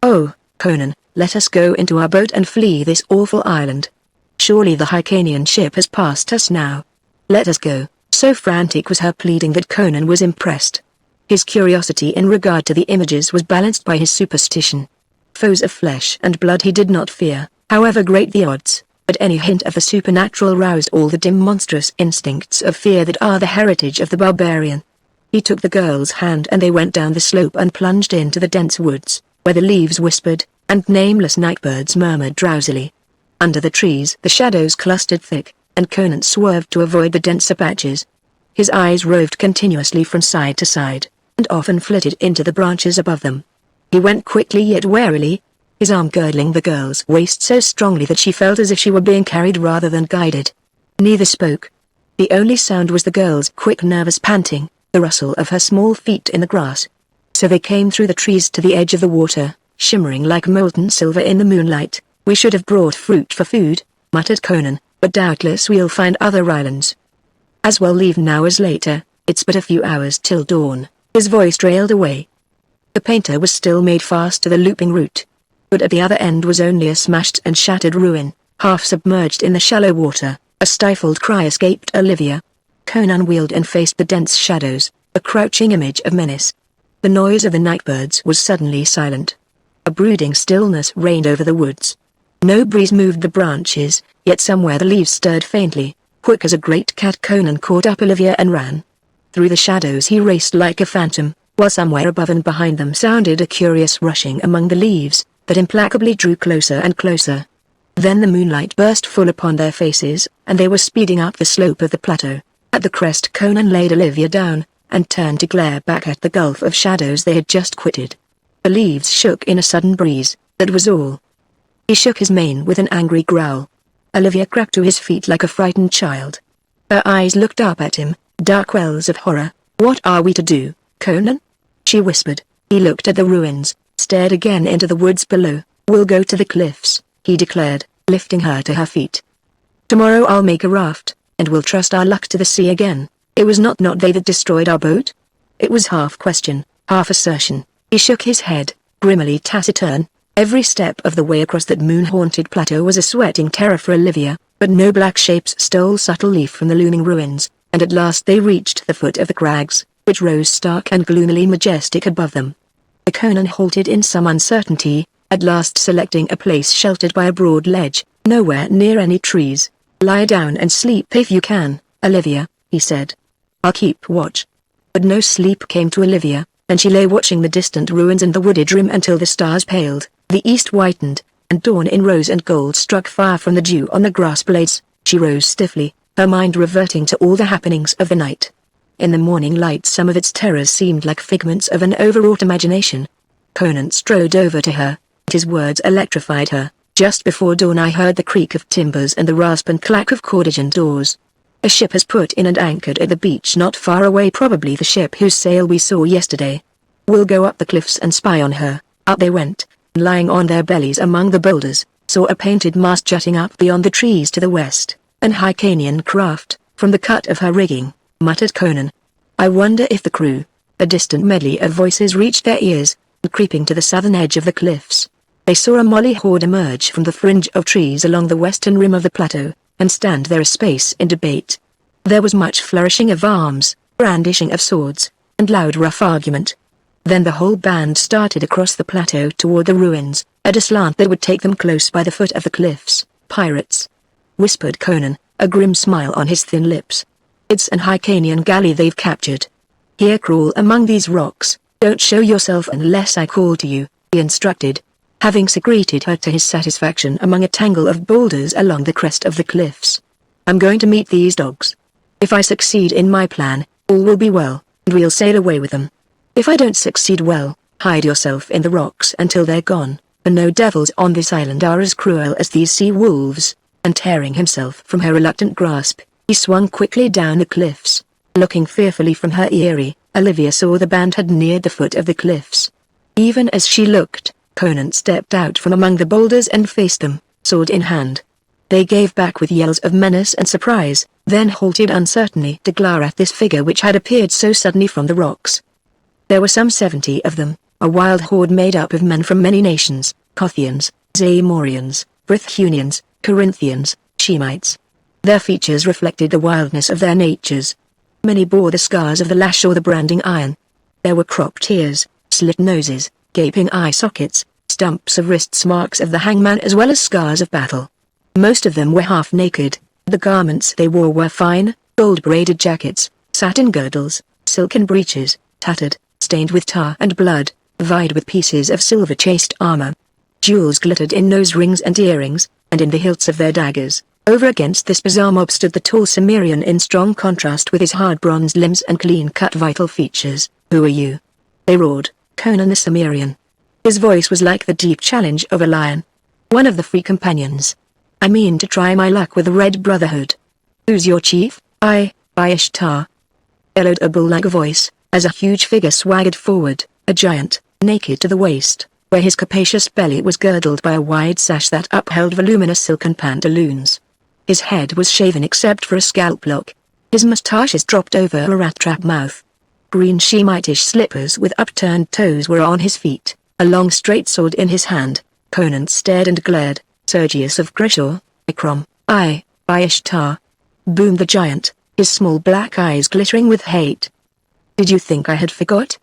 Oh, Conan, let us go into our boat and flee this awful island. Surely the Hyrcanian ship has passed us now. Let us go." So frantic was her pleading that Conan was impressed. His curiosity in regard to the images was balanced by his superstition. Foes of flesh and blood he did not fear, however great the odds, but any hint of the supernatural roused all the dim monstrous instincts of fear that are the heritage of the barbarian. He took the girl's hand and they went down the slope and plunged into the dense woods, where the leaves whispered, and nameless nightbirds murmured drowsily. Under the trees the shadows clustered thick, and Conan swerved to avoid the denser patches. His eyes roved continuously from side to side, and often flitted into the branches above them. He went quickly yet warily, his arm girdling the girl's waist so strongly that she felt as if she were being carried rather than guided. Neither spoke. The only sound was the girl's quick nervous panting, the rustle of her small feet in the grass. So they came through the trees to the edge of the water, shimmering like molten silver in the moonlight. "We should have brought fruit for food," muttered Conan, "but doubtless we'll find other islands. As well leave now as later, it's but a few hours till dawn." His voice trailed away. The painter was still made fast to the looping root. But at the other end was only a smashed and shattered ruin, half submerged in the shallow water. A stifled cry escaped Olivia. Conan wheeled and faced the dense shadows, a crouching image of menace. The noise of the nightbirds was suddenly silent. A brooding stillness reigned over the woods. No breeze moved the branches, yet somewhere the leaves stirred faintly. Quick as a great cat, Conan caught up Olivia and ran. Through the shadows he raced like a phantom, while somewhere above and behind them sounded a curious rushing among the leaves, that implacably drew closer and closer. Then the moonlight burst full upon their faces, and they were speeding up the slope of the plateau. At the crest Conan laid Olivia down, and turned to glare back at the gulf of shadows they had just quitted. The leaves shook in a sudden breeze, that was all. He shook his mane with an angry growl. Olivia crept to his feet like a frightened child. Her eyes looked up at him, dark wells of horror. "What are we to do, Conan?" she whispered. He looked at the ruins, stared again into the woods below. "We'll go to the cliffs," he declared, lifting her to her feet. "Tomorrow I'll make a raft, and we'll trust our luck to the sea again. It was not they that destroyed our boat?" It was half question, half assertion. He shook his head, grimly taciturn. Every step of the way across that moon-haunted plateau was a sweating terror for Olivia, but no black shapes stole subtly from the looming ruins, and at last they reached the foot of the crags, which rose stark and gloomily majestic above them. The Conan halted in some uncertainty, at last selecting a place sheltered by a broad ledge, nowhere near any trees. "Lie down and sleep if you can, Olivia," he said. "I'll keep watch." But no sleep came to Olivia, and she lay watching the distant ruins and the wooded rim until the stars paled, the east whitened, and dawn in rose and gold struck fire from the dew on the grass blades. She rose stiffly, her mind reverting to all the happenings of the night. In the morning light some of its terrors seemed like figments of an overwrought imagination. Conan strode over to her. His words electrified her. "Just before dawn I heard the creak of timbers and the rasp and clack of cordage and doors. A ship has put in and anchored at the beach not far away, probably the ship whose sail we saw yesterday. We'll go up the cliffs and spy on her." Up they went, lying on their bellies among the boulders, saw a painted mast jutting up beyond the trees to the west, an Hyrcanian craft. "From the cut of her rigging," muttered Conan. "I wonder if the crew." A distant medley of voices reached their ears, and creeping to the southern edge of the cliffs, they saw a motley horde emerge from the fringe of trees along the western rim of the plateau, and stand there a space in debate. There was much flourishing of arms, brandishing of swords, and loud rough argument. Then the whole band started across the plateau toward the ruins, at a slant that would take them close by the foot of the cliffs. "Pirates," whispered Conan, a grim smile on his thin lips. "It's an Hyrcanian galley they've captured. Here, crawl among these rocks. Don't show yourself unless I call to you," he instructed. Having secreted her to his satisfaction among a tangle of boulders along the crest of the cliffs. "I'm going to meet these dogs. If I succeed in my plan, all will be well, and we'll sail away with them. If I don't succeed, well, hide yourself in the rocks until they're gone, for no devils on this island are as cruel as these sea wolves," and tearing himself from her reluctant grasp, he swung quickly down the cliffs. Looking fearfully from her eyrie, Olivia saw the band had neared the foot of the cliffs. Even as she looked, Conan stepped out from among the boulders and faced them, sword in hand. They gave back with yells of menace and surprise, then halted uncertainly to glare at this figure which had appeared so suddenly from the rocks. There were some 70 of them, a wild horde made up of men from many nations: Kothians, Zamorians, Brythunians, Corinthians, Shemites. Their features reflected the wildness of their natures. Many bore the scars of the lash or the branding iron. There were cropped ears, slit noses, gaping eye sockets, stumps of wrists, marks of the hangman, as well as scars of battle. Most of them were half naked. The garments they wore were fine, gold-braided jackets, satin girdles, silken breeches, tattered, stained with tar and blood, vied with pieces of silver-chased armor. Jewels glittered in nose rings and earrings, and in the hilts of their daggers. Over against this bizarre mob stood the tall Cimmerian in strong contrast with his hard bronze limbs and clean-cut vital features. "Who are you?" they roared. "Conan the Cimmerian." His voice was like the deep challenge of a lion. One of the free companions. I mean to try my luck with the Red Brotherhood. Who's your chief? I, by Ishtar. Bellowed a bull-like voice, as a huge figure swaggered forward, a giant, naked to the waist, where his capacious belly was girdled by a wide sash that upheld voluminous silken pantaloons. His head was shaven except for a scalp lock. His moustaches dropped over a rat-trap mouth. Green Shemitish slippers with upturned toes were on his feet, a long straight sword in his hand. Conan stared and glared. Sergius of Grishaw, Ikram, I, by Ishtar. Boomed the giant, his small black eyes glittering with hate. Did you think I had forgot?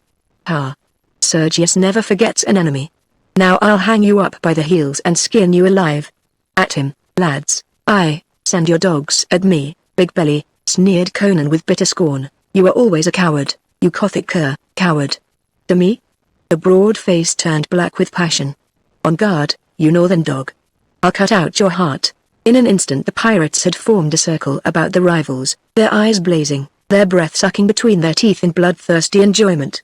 Ha. Sergius never forgets an enemy. Now I'll hang you up by the heels and skin you alive. At him, lads. I, send your dogs at me, big belly, sneered Conan with bitter scorn. You are always a coward, you Gothic cur, coward. To me? The broad face turned black with passion. On guard, you northern dog. I'll cut out your heart. In an instant the pirates had formed a circle about the rivals, their eyes blazing, their breath sucking between their teeth in bloodthirsty enjoyment.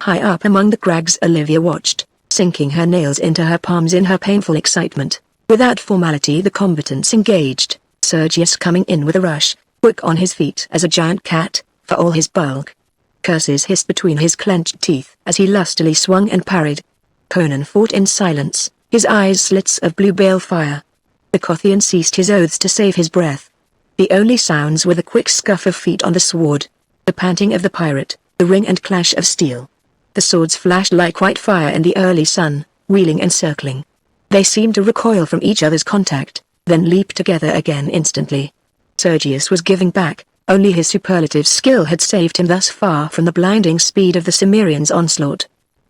High up among the crags Olivia watched, sinking her nails into her palms in her painful excitement. Without formality the combatants engaged, Sergius coming in with a rush, quick on his feet as a giant cat, for all his bulk. Curses hissed between his clenched teeth as he lustily swung and parried. Conan fought in silence, his eyes slits of blue balefire. The Kothian ceased his oaths to save his breath. The only sounds were the quick scuff of feet on the sward, the panting of the pirate, the ring and clash of steel. The swords flashed like white fire in the early sun, wheeling and circling. They seemed to recoil from each other's contact, then leap together again instantly. Sergius was giving back, only his superlative skill had saved him thus far from the blinding speed of the Cimmerian's onslaught.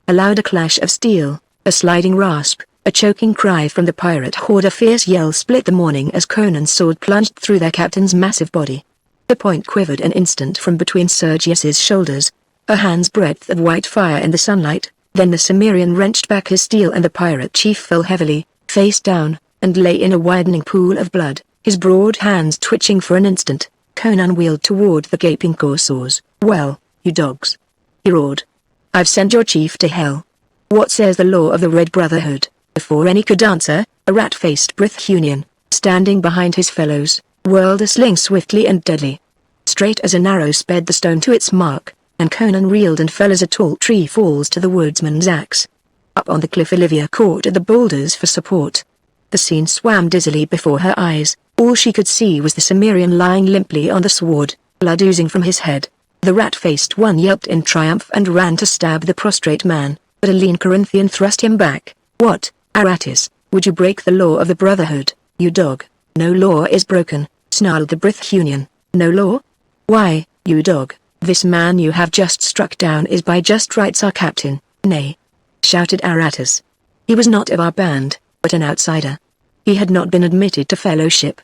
A louder clash of steel, a sliding rasp, a choking cry from the pirate horde, a fierce yell split the morning as Conan's sword plunged through their captain's massive body. The point quivered an instant from between Sergius's shoulders, a hand's breadth of white fire in the sunlight, then the Cimmerian wrenched back his steel and the pirate chief fell heavily, face down, and lay in a widening pool of blood, his broad hands twitching for an instant. Conan wheeled toward the gaping corsairs. Well, you dogs. He roared. I've sent your chief to hell. What says the law of the Red Brotherhood? Before any could answer, a rat-faced Brythunian, standing behind his fellows, whirled a sling swiftly and deadly. Straight as an arrow sped the stone to its mark, and Conan reeled and fell as a tall tree falls to the woodsman's axe. Up on the cliff Olivia caught at the boulders for support. The scene swam dizzily before her eyes. All she could see was the Cimmerian lying limply on the sward, blood oozing from his head. The rat-faced one yelped in triumph and ran to stab the prostrate man, but a lean Corinthian thrust him back. What, Aratus, would you break the law of the Brotherhood, you dog? No law is broken, snarled the Brythunian. No law? Why, you dog, this man you have just struck down is by just rights our captain. Nay, shouted Aratus. He was not of our band, but an outsider. He had not been admitted to fellowship.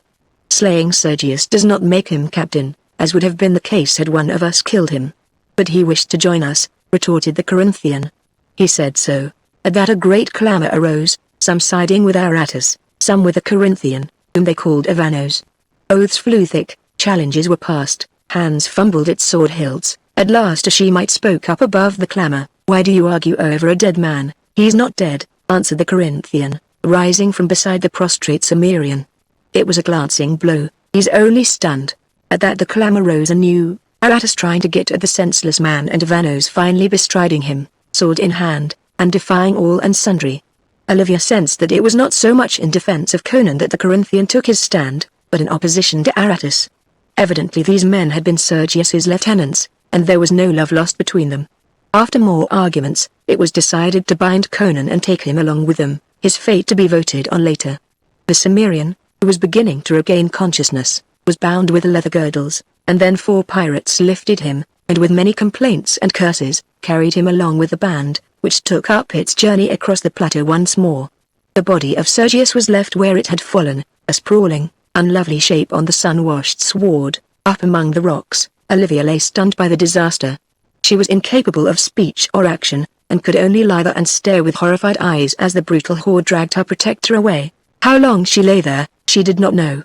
Slaying Sergius does not make him captain, as would have been the case had one of us killed him. But he wished to join us, retorted the Corinthian. He said so. At that a great clamor arose, some siding with Aratus, some with the Corinthian, whom they called Evanos. Oaths flew thick, challenges were passed, hands fumbled at sword hilts. At last a Shemite spoke up above the clamor. Why do you argue over a dead man? He's not dead, answered the Corinthian, rising from beside the prostrate Cimmerian. It was a glancing blow, he's only stunned. At that the clamor rose anew, Aratus trying to get at the senseless man and Evanos finally bestriding him, sword in hand, and defying all and sundry. Olivia sensed that it was not so much in defense of Conan that the Corinthian took his stand, but in opposition to Aratus. Evidently these men had been Sergius's lieutenants, and there was no love lost between them. After more arguments, it was decided to bind Conan and take him along with them, his fate to be voted on later. The Cimmerian, who was beginning to regain consciousness, was bound with leather girdles, and then 4 pirates lifted him, and with many complaints and curses, carried him along with the band, which took up its journey across the plateau once more. The body of Sergius was left where it had fallen, a sprawling, unlovely shape on the sun-washed sward. Up among the rocks, Olivia lay stunned by the disaster. She was incapable of speech or action, and could only lie there and stare with horrified eyes as the brutal horde dragged her protector away. How long she lay there, she did not know.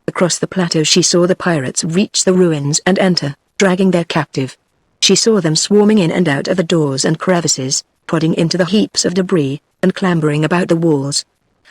Across the plateau she saw the pirates reach the ruins and enter, dragging their captive. She saw them swarming in and out of the doors and crevices, prodding into the heaps of debris, and clambering about the walls.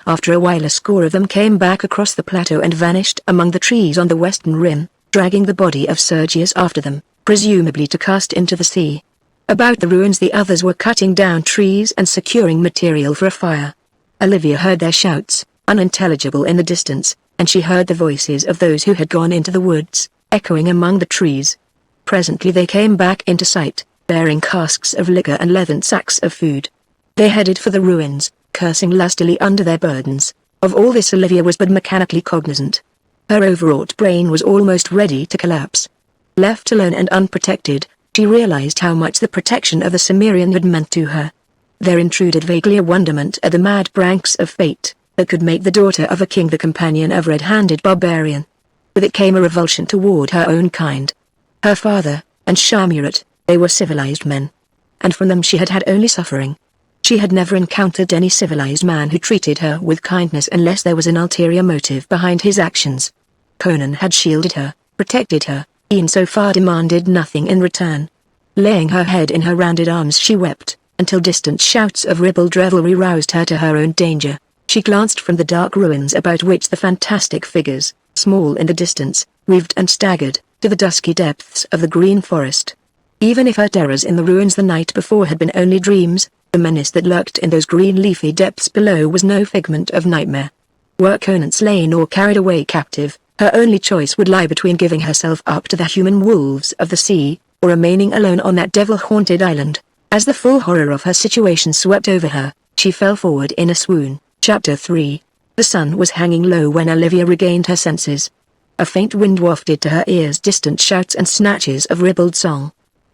After a while a score of them came back across the plateau and vanished among the trees on the western rim, dragging the body of Sergius after them, presumably to cast into the sea. About the ruins the others were cutting down trees and securing material for a fire. Olivia heard their shouts, unintelligible in the distance, and she heard the voices of those who had gone into the woods, echoing among the trees. Presently they came back into sight, bearing casks of liquor and leathern sacks of food. They headed for the ruins, cursing lustily under their burdens. Of all this Olivia was but mechanically cognizant. Her overwrought brain was almost ready to collapse. Left alone and unprotected, she realized how much the protection of the Cimmerian had meant to her. There intruded vaguely a wonderment at the mad pranks of fate, that could make the daughter of a king the companion of a red-handed barbarian. With it came a revulsion toward her own kind. Her father, and Shamurat, they were civilized men. And from them she had had only suffering. She had never encountered any civilized man who treated her with kindness unless there was an ulterior motive behind his actions. Conan had shielded her, protected her, and so far demanded nothing in return. Laying her head in her rounded arms she wept, until distant shouts of ribald revelry roused her to her own danger. She glanced from the dark ruins about which the fantastic figures, small in the distance, weaved and staggered, to the dusky depths of the green forest. Even if her terrors in the ruins the night before had been only dreams, the menace that lurked in those green leafy depths below was no figment of nightmare. Were Conan slain or carried away captive, her only choice would lie between giving herself up to the human wolves of the sea, or remaining alone on that devil-haunted island. As the full horror of her situation swept over her, she fell forward in a swoon. Chapter 3. The sun was hanging low when Olivia regained her senses. A faint wind wafted to her ears distant shouts and snatches of ribald song.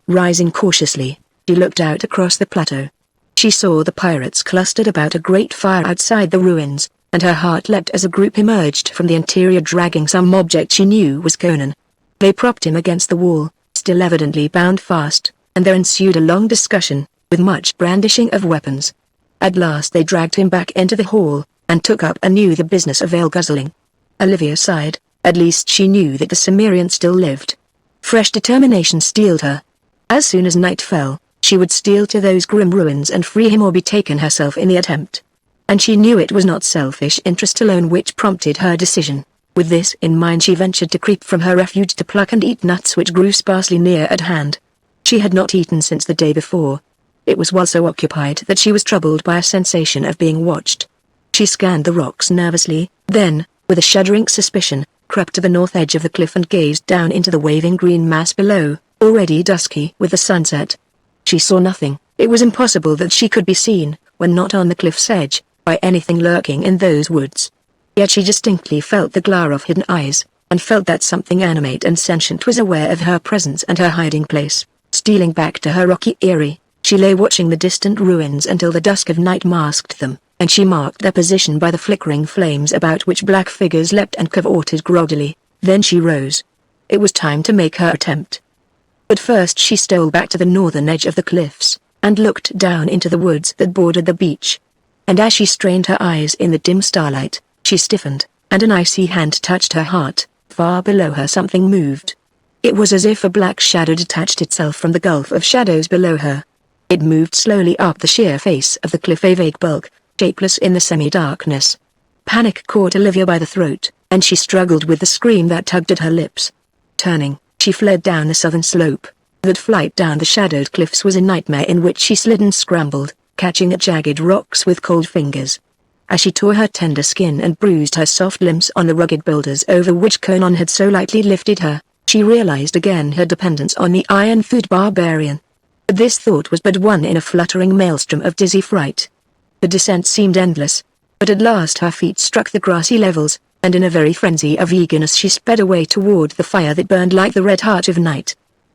Rising cautiously, she looked out across the plateau. She saw the pirates clustered about a great fire outside the ruins, and her heart leapt as a group emerged from the interior dragging some object she knew was Conan. They propped him against the wall, still evidently bound fast, and there ensued a long discussion, with much brandishing of weapons. At last they dragged him back into the hall, and took up anew the business of ale guzzling. Olivia sighed. At least she knew that the Cimmerian still lived. Fresh determination steeled her. As soon as night fell, she would steal to those grim ruins and free him or be taken herself in the attempt. And she knew it was not selfish interest alone which prompted her decision. With this in mind she ventured to creep from her refuge to pluck and eat nuts which grew sparsely near at hand. She had not eaten since the day before. It was while so occupied that she was troubled by a sensation of being watched. She scanned the rocks nervously, then, with a shuddering suspicion, crept to the north edge of the cliff and gazed down into the waving green mass below, already dusky with the sunset. She saw nothing. It was impossible that she could be seen, when not on the cliff's edge, by anything lurking in those woods. Yet she distinctly felt the glare of hidden eyes, and felt that something animate and sentient was aware of her presence and her hiding place. Stealing back to her rocky eyrie, she lay watching the distant ruins until the dusk of night masked them, and she marked their position by the flickering flames about which black figures leapt and cavorted groggily. Then she rose. It was time to make her attempt. But first she stole back to the northern edge of the cliffs, and looked down into the woods that bordered the beach. And as she strained her eyes in the dim starlight, she stiffened, and an icy hand touched her heart. Far below her something moved. It was as if a black shadow detached itself from the gulf of shadows below her. It moved slowly up the sheer face of the cliff, a vague bulk, shapeless in the semi-darkness. Panic caught Olivia by the throat, and she struggled with the scream that tugged at her lips. Turning, she fled down the southern slope. That flight down the shadowed cliffs was a nightmare in which she slid and scrambled, catching at jagged rocks with cold fingers. As she tore her tender skin and bruised her soft limbs on the rugged boulders over which Conan had so lightly lifted her, she realized again her dependence on the iron-food barbarian. This thought was but one in a fluttering maelstrom of dizzy fright. The descent seemed endless, but at last her feet struck the grassy levels, and in a very frenzy of eagerness she sped away toward the fire that burned like the red heart of night.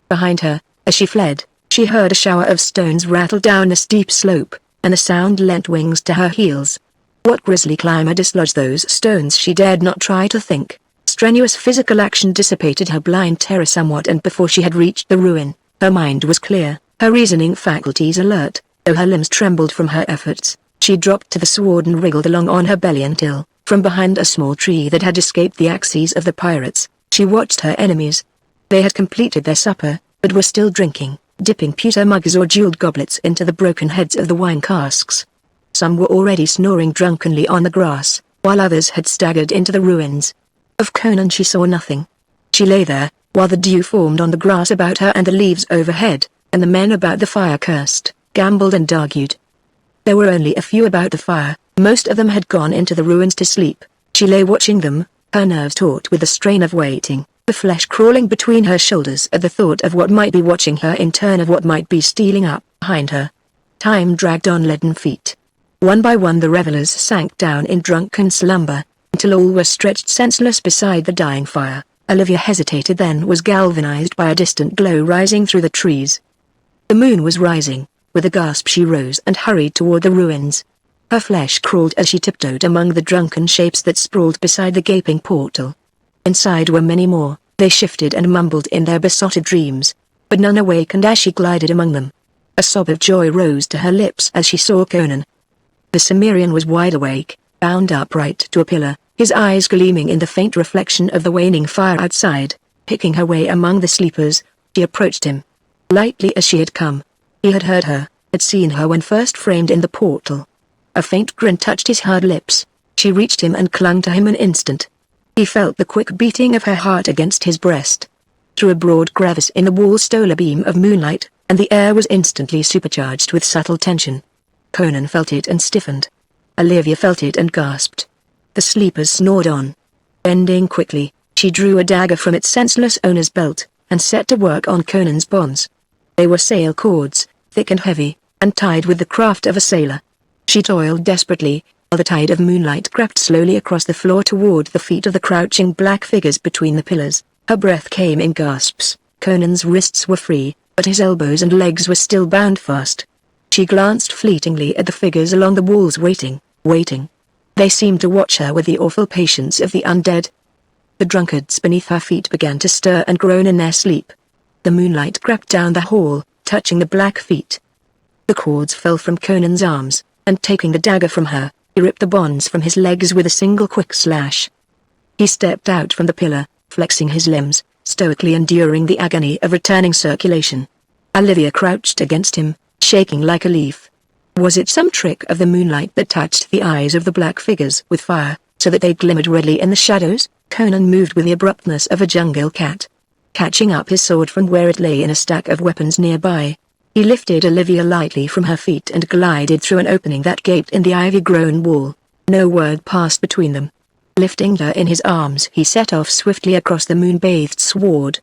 Behind her, as she fled, she heard a shower of stones rattle down the steep slope, and the sound lent wings to her heels. What grisly climber dislodged those stones she dared not try to think. Strenuous physical action dissipated her blind terror somewhat, and before she had reached the ruin, her mind was clear, her reasoning faculties alert, though her limbs trembled from her efforts. She dropped to the sward and wriggled along on her belly until, from behind a small tree that had escaped the axes of the pirates, she watched her enemies. They had completed their supper, but were still drinking, dipping pewter mugs or jeweled goblets into the broken heads of the wine casks. Some were already snoring drunkenly on the grass, while others had staggered into the ruins. Of Conan she saw nothing. She lay there, while the dew formed on the grass about her and the leaves overhead, and the men about the fire cursed, gambled and argued. There were only a few about the fire, most of them had gone into the ruins to sleep. She lay watching them, her nerves taut with the strain of waiting, the flesh crawling between her shoulders at the thought of what might be watching her in turn, of what might be stealing up behind her. Time dragged on leaden feet. One by one the revelers sank down in drunken slumber, until all were stretched senseless beside the dying fire. Olivia hesitated, then was galvanized by a distant glow rising through the trees. The moon was rising. With a gasp she rose and hurried toward the ruins. Her flesh crawled as she tiptoed among the drunken shapes that sprawled beside the gaping portal. Inside were many more. They shifted and mumbled in their besotted dreams, but none awakened as she glided among them. A sob of joy rose to her lips as she saw Conan. The Cimmerian was wide awake, bound upright to a pillar, his eyes gleaming in the faint reflection of the waning fire outside. Picking her way among the sleepers, she approached him. Lightly as she had come. He had heard her, had seen her when first framed in the portal. A faint grin touched his hard lips. She reached him and clung to him an instant. He felt the quick beating of her heart against his breast. Through a broad crevice in the wall stole a beam of moonlight, and the air was instantly supercharged with subtle tension. Conan felt it and stiffened. Olivia felt it and gasped. The sleepers snored on. Bending quickly, she drew a dagger from its senseless owner's belt, and set to work on Conan's bonds. They were sail cords, thick and heavy, and tied with the craft of a sailor. She toiled desperately, while the tide of moonlight crept slowly across the floor toward the feet of the crouching black figures between the pillars. Her breath came in gasps. Conan's wrists were free, but his elbows and legs were still bound fast. She glanced fleetingly at the figures along the walls, waiting. They seemed to watch her with the awful patience of the undead. The drunkards beneath her feet began to stir and groan in their sleep. The moonlight crept down the hall, touching the black feet. The cords fell from Conan's arms, and taking the dagger from her, he ripped the bonds from his legs with a single quick slash. He stepped out from the pillar, flexing his limbs, stoically enduring the agony of returning circulation. Olivia crouched against him, shaking like a leaf. Was it some trick of the moonlight that touched the eyes of the black figures with fire, so that they glimmered redly in the shadows? Conan moved with the abruptness of a jungle cat. Catching up his sword from where it lay in a stack of weapons nearby, he lifted Olivia lightly from her feet and glided through an opening that gaped in the ivy-grown wall. No word passed between them. Lifting her in his arms, he set off swiftly across the moon-bathed sward.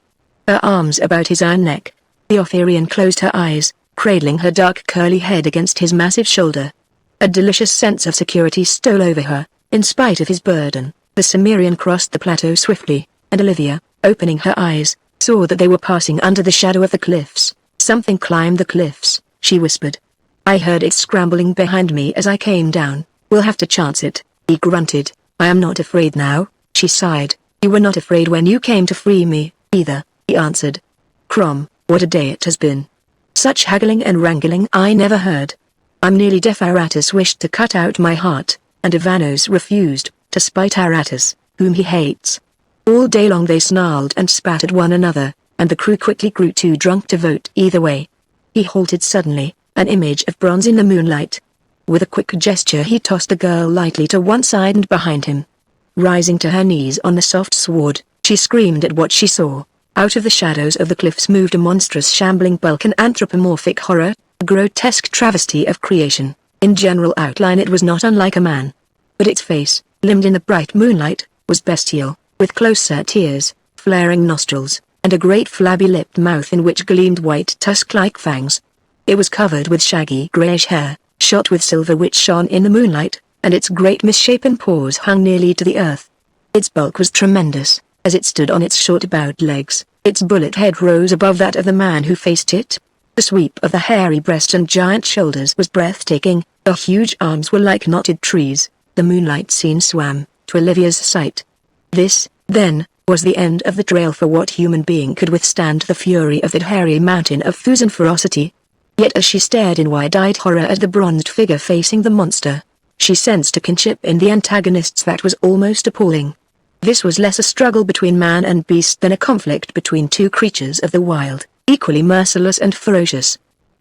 Her arms about his iron neck, the Arthurian closed her eyes, cradling her dark curly head against his massive shoulder. A delicious sense of security stole over her, in spite of his burden. The Cimmerian crossed the plateau swiftly, and Olivia, opening her eyes, saw that they were passing under the shadow of the cliffs. Something climbed the cliffs, she whispered. I heard it scrambling behind me as I came down. We'll have to chance it, he grunted. I am not afraid now, she sighed. You were not afraid when you came to free me, either, he answered. Crom, what a day it has been. Such haggling and wrangling I never heard. I'm nearly deaf. Aratus wished to cut out my heart, and Ivanos refused, to spite Aratus, whom he hates. All day long they snarled and spat at one another, and the crew quickly grew too drunk to vote either way. He halted suddenly, an image of bronze in the moonlight. With a quick gesture he tossed the girl lightly to one side and behind him. Rising to her knees on the soft sward, she screamed at what she saw. Out of the shadows of the cliffs moved a monstrous shambling bulk, an anthropomorphic horror, a grotesque travesty of creation. In general outline it was not unlike a man. But its face, limned in the bright moonlight, was bestial, with close-set ears, flaring nostrils, and a great flabby-lipped mouth in which gleamed white tusk-like fangs. It was covered with shaggy greyish hair, shot with silver which shone in the moonlight, and its great misshapen paws hung nearly to the earth. Its bulk was tremendous. As it stood on its short-bowed legs, its bullet head rose above that of the man who faced it. The sweep of the hairy breast and giant shoulders was breathtaking. The huge arms were like knotted trees. The moonlight scene swam, to Olivia's sight. This, then, was the end of the trail for what human being could withstand the fury of that hairy mountain of Fusan ferocity. Yet as she stared in wide-eyed horror at the bronzed figure facing the monster, she sensed a kinship in the antagonists that was almost appalling. This was less a struggle between man and beast than a conflict between two creatures of the wild. equally merciless and ferocious.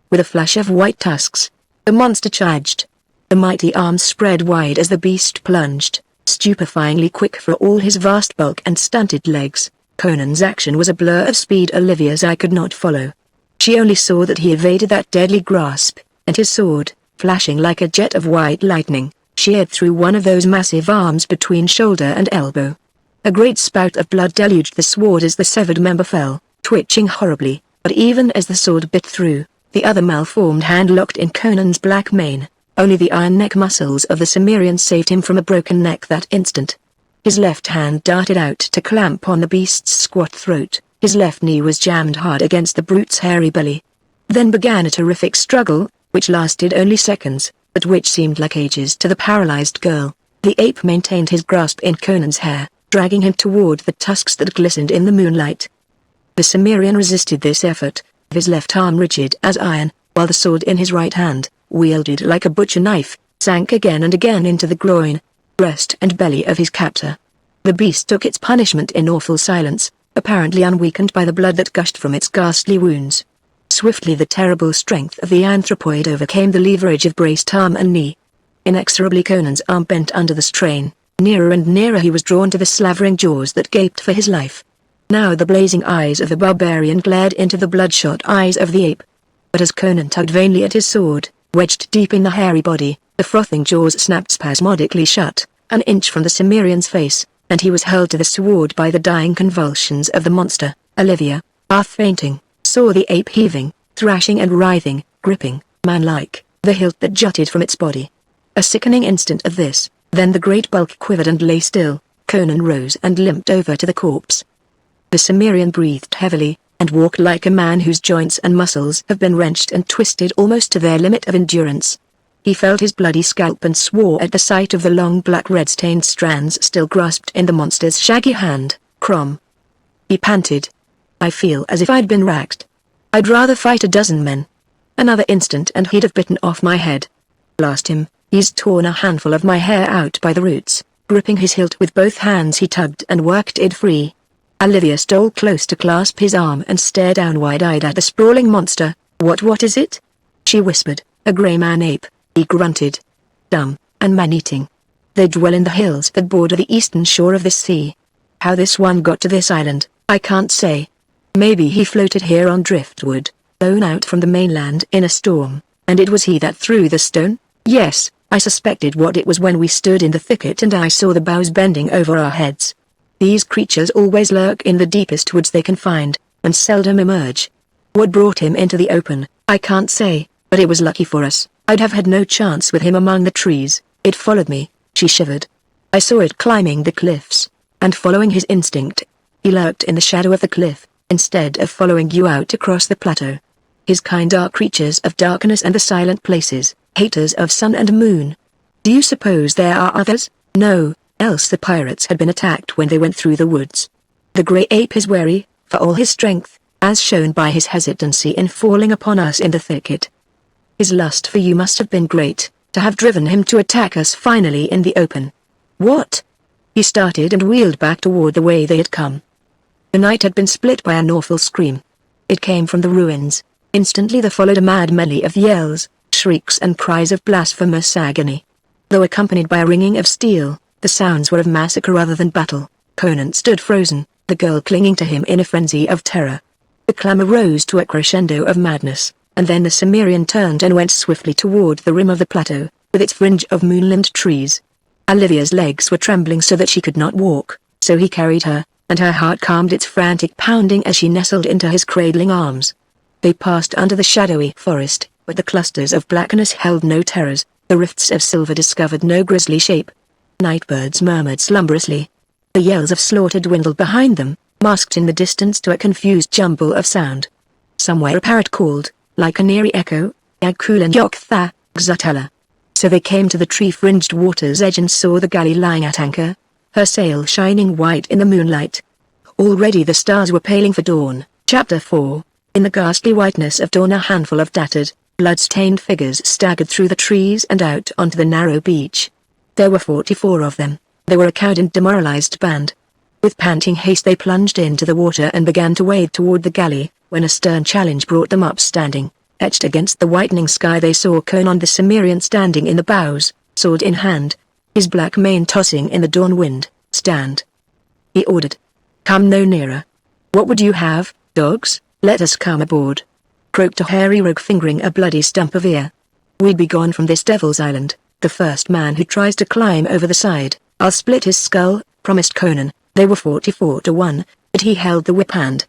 With a flash of white tusks, the monster charged. The mighty arms spread wide as the beast plunged, stupefyingly quick for all his vast bulk and stunted legs. Conan's action was a blur of speed Olivia's eye could not follow. She only saw that he evaded that deadly grasp, and his sword, flashing like a jet of white lightning, sheared through one of those massive arms between shoulder and elbow. A great spout of blood deluged the sword as the severed member fell, twitching horribly, but even as the sword bit through, the other malformed hand locked in Conan's black mane. Only the iron neck muscles of the Cimmerian saved him from a broken neck that instant. His left hand darted out to clamp on the beast's squat throat, his left knee was jammed hard against the brute's hairy belly. Then began a terrific struggle, which lasted only seconds, but which seemed like ages to the paralyzed girl. The ape maintained his grasp in Conan's hair, dragging him toward the tusks that glistened in the moonlight. The Cimmerian resisted this effort, his left arm rigid as iron, while the sword in his right hand, wielded like a butcher knife, sank again and again into the groin, breast and belly of his captor. The beast took its punishment in awful silence, apparently unweakened by the blood that gushed from its ghastly wounds. Swiftly the terrible strength of the anthropoid overcame the leverage of braced arm and knee. Inexorably Conan's arm bent under the strain, nearer and nearer he was drawn to the slavering jaws that gaped for his life. Now the blazing eyes of the barbarian glared into the bloodshot eyes of the ape. But as Conan tugged vainly at his sword, wedged deep in the hairy body, the frothing jaws snapped spasmodically shut, an inch from the Cimmerian's face, and he was hurled to the sward by the dying convulsions of the monster. Olivia, half fainting, saw the ape heaving, thrashing and writhing, gripping, man-like, the hilt that jutted from its body. A sickening instant of this, then the great bulk quivered and lay still. Conan rose and limped over to the corpse. The Cimmerian breathed heavily, and walked like a man whose joints and muscles have been wrenched and twisted almost to their limit of endurance. He felt his bloody scalp and swore at the sight of the long black red-stained strands still grasped in the monster's shaggy hand. Crom. He panted. I feel as if I'd been racked. I'd rather fight a dozen men. Another instant and he'd have bitten off my head. Blast him, he's torn a handful of my hair out by the roots. Gripping his hilt with both hands he tugged and worked it free. Olivia stole close to clasp his arm and stare down wide-eyed at the sprawling monster. What is it? She whispered. A grey man-ape, he grunted. Dumb, and man-eating. They dwell in the hills that border the eastern shore of this sea. How this one got to this island, I can't say. Maybe he floated here on driftwood, blown out from the mainland in a storm, and it was he that threw the stone? Yes, I suspected what it was when we stood in the thicket and I saw the boughs bending over our heads. These creatures always lurk in the deepest woods they can find, and seldom emerge. What brought him into the open, I can't say, but it was lucky for us. I'd have had no chance with him among the trees. It followed me, she shivered. I saw it climbing the cliffs, and following his instinct, he lurked in the shadow of the cliff, instead of following you out across the plateau. His kind are creatures of darkness and the silent places, haters of sun and moon. Do you suppose there are others? No. Else the pirates had been attacked when they went through the woods. The grey ape is wary, for all his strength, as shown by his hesitancy in falling upon us in the thicket. His lust for you must have been great, to have driven him to attack us finally in the open. What? He started and wheeled back toward the way they had come. The night had been split by an awful scream. It came from the ruins. Instantly there followed a mad melee of yells, shrieks and cries of blasphemous agony. Though accompanied by a ringing of steel, the sounds were of massacre rather than battle. Conan stood frozen, the girl clinging to him in a frenzy of terror. The clamor rose to a crescendo of madness, and then the Cimmerian turned and went swiftly toward the rim of the plateau, with its fringe of moonlight trees. Olivia's legs were trembling so that she could not walk, so he carried her, and her heart calmed its frantic pounding as she nestled into his cradling arms. They passed under the shadowy forest, but the clusters of blackness held no terrors, the rifts of silver discovered no grisly shape. Nightbirds murmured slumberously. The yells of slaughter dwindled behind them, masked in the distance to a confused jumble of sound. Somewhere a parrot called, like an eerie echo, Agkulan Yoktha, Xutella. So they came to the tree-fringed water's edge and saw the galley lying at anchor, her sail shining white in the moonlight. Already the stars were paling for dawn. Chapter 4. In the ghastly whiteness of dawn a handful of tattered, blood-stained figures staggered through the trees and out onto the narrow beach. There were 44 of them. They were a cowed and demoralized band. With panting haste they plunged into the water and began to wade toward the galley, when a stern challenge brought them up standing. Etched against the whitening sky they saw Conan the Cimmerian standing in the bows, sword in hand, his black mane tossing in the dawn wind. "Stand," he ordered. "Come no nearer." "What would you have, dogs? Let us come aboard," croaked a hairy rogue fingering a bloody stump of ear. "We'd be gone from this devil's island, the first man who tries to climb over the side, I'll split his skull," promised Conan. They were 44 to 1, but he held the whip hand.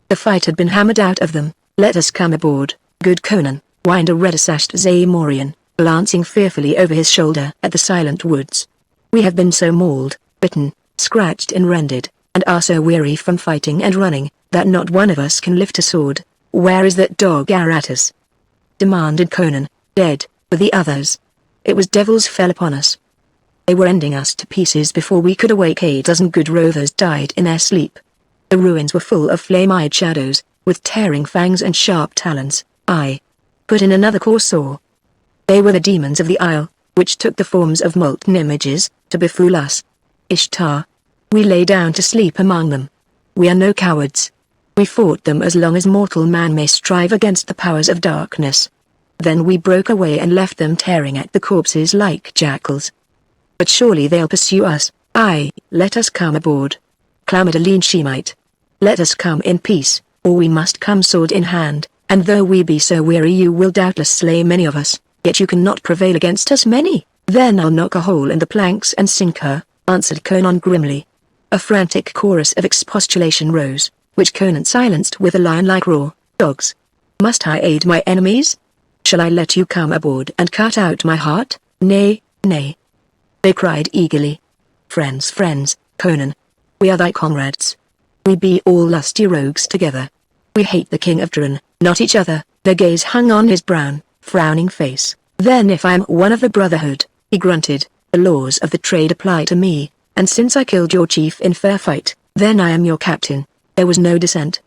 The fight had been hammered out of them. "Let us come aboard, good Conan," whined a red-sashed Zaimorian, glancing fearfully over his shoulder at the silent woods. "We have been so mauled, bitten, scratched and rended, and are so weary from fighting and running, that not one of us can lift a sword. Where is that dog Aratus?" demanded Conan. "Dead, were the others. It was devils fell upon us. They were ending us to pieces before we could awake. 8 dozen good rovers died in their sleep. The ruins were full of flame-eyed shadows, with tearing fangs and sharp talons. I put in another corsair. They were the demons of the isle, which took the forms of molten images, to befool us. Ishtar. We lay down to sleep among them. We are no cowards. We fought them as long as mortal man may strive against the powers of darkness. Then we broke away and left them tearing at the corpses like jackals. But surely they'll pursue us." "Aye, let us come aboard," clamored a lean Shemite. "Let us come in peace, or we must come sword in hand, and though we be so weary you will doubtless slay many of us, yet you cannot prevail against us many." "Then I'll knock a hole in the planks and sink her," answered Conan grimly. A frantic chorus of expostulation rose, which Conan silenced with a lion-like roar. "Dogs! Must I aid my enemies? Shall I let you come aboard and cut out my heart? Nay, nay," they cried eagerly. "Friends, friends, Conan. We are thy comrades. We be all lusty rogues together. We hate the king of Dran, not each other." Their gaze hung on his brown, frowning face. "Then if I am one of the Brotherhood," he grunted, "the laws of the trade apply to me, and since I killed your chief in fair fight, then I am your captain." There was no dissent.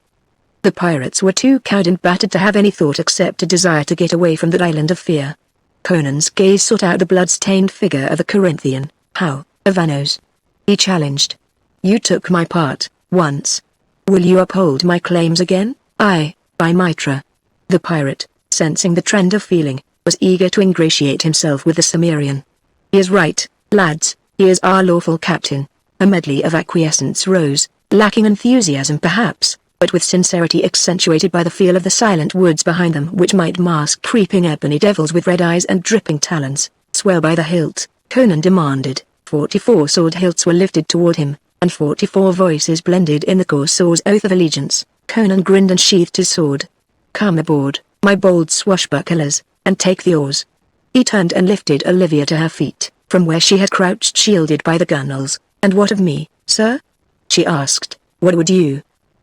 The pirates were too cowed and battered to have any thought except a desire to get away from that island of fear. Conan's gaze sought out the blood-stained figure of the Corinthian. "How, Avanos?" he challenged. "You took my part, once. Will you uphold my claims again?" "Aye, by Mitra." The pirate, sensing the trend of feeling, was eager to ingratiate himself with the Cimmerian. "He is right, lads, he is our lawful captain." A medley of acquiescence rose, lacking enthusiasm perhaps, but with sincerity accentuated by the feel of the silent woods behind them which might mask creeping ebony devils with red eyes and dripping talons. "Swear by the hilt," Conan demanded. 44 sword hilts were lifted toward him, and 44 voices blended in the corsair's oath of allegiance. Conan grinned and sheathed his sword. "Come aboard, my bold swashbucklers, and take the oars." He turned and lifted Olivia to her feet, from where she had crouched shielded by the gunwales. "And what of me, sir?" she asked. "What would you?"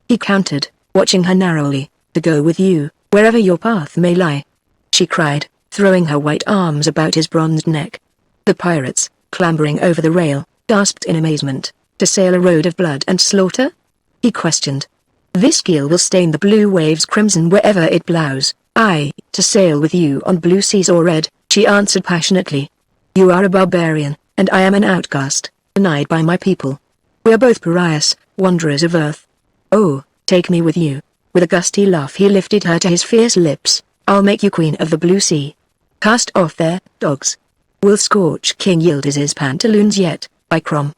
He countered, watching her narrowly. "To go with you, wherever your path may lie," she cried, throwing her white arms about his bronzed neck. The pirates, clambering over the rail, gasped in amazement. "To sail a road of blood and slaughter?" he questioned. "This keel will stain the blue waves crimson wherever it blows." "Aye, to sail with you on blue seas or red," she answered passionately. "You are a barbarian, and I am an outcast, denied by my people. We are both pariahs, wanderers of earth. Oh, take me with you." With a gusty laugh he lifted her to his fierce lips. "I'll make you queen of the blue sea. Cast off there, dogs. We'll scorch King Yildiz's pantaloons yet, by Crom."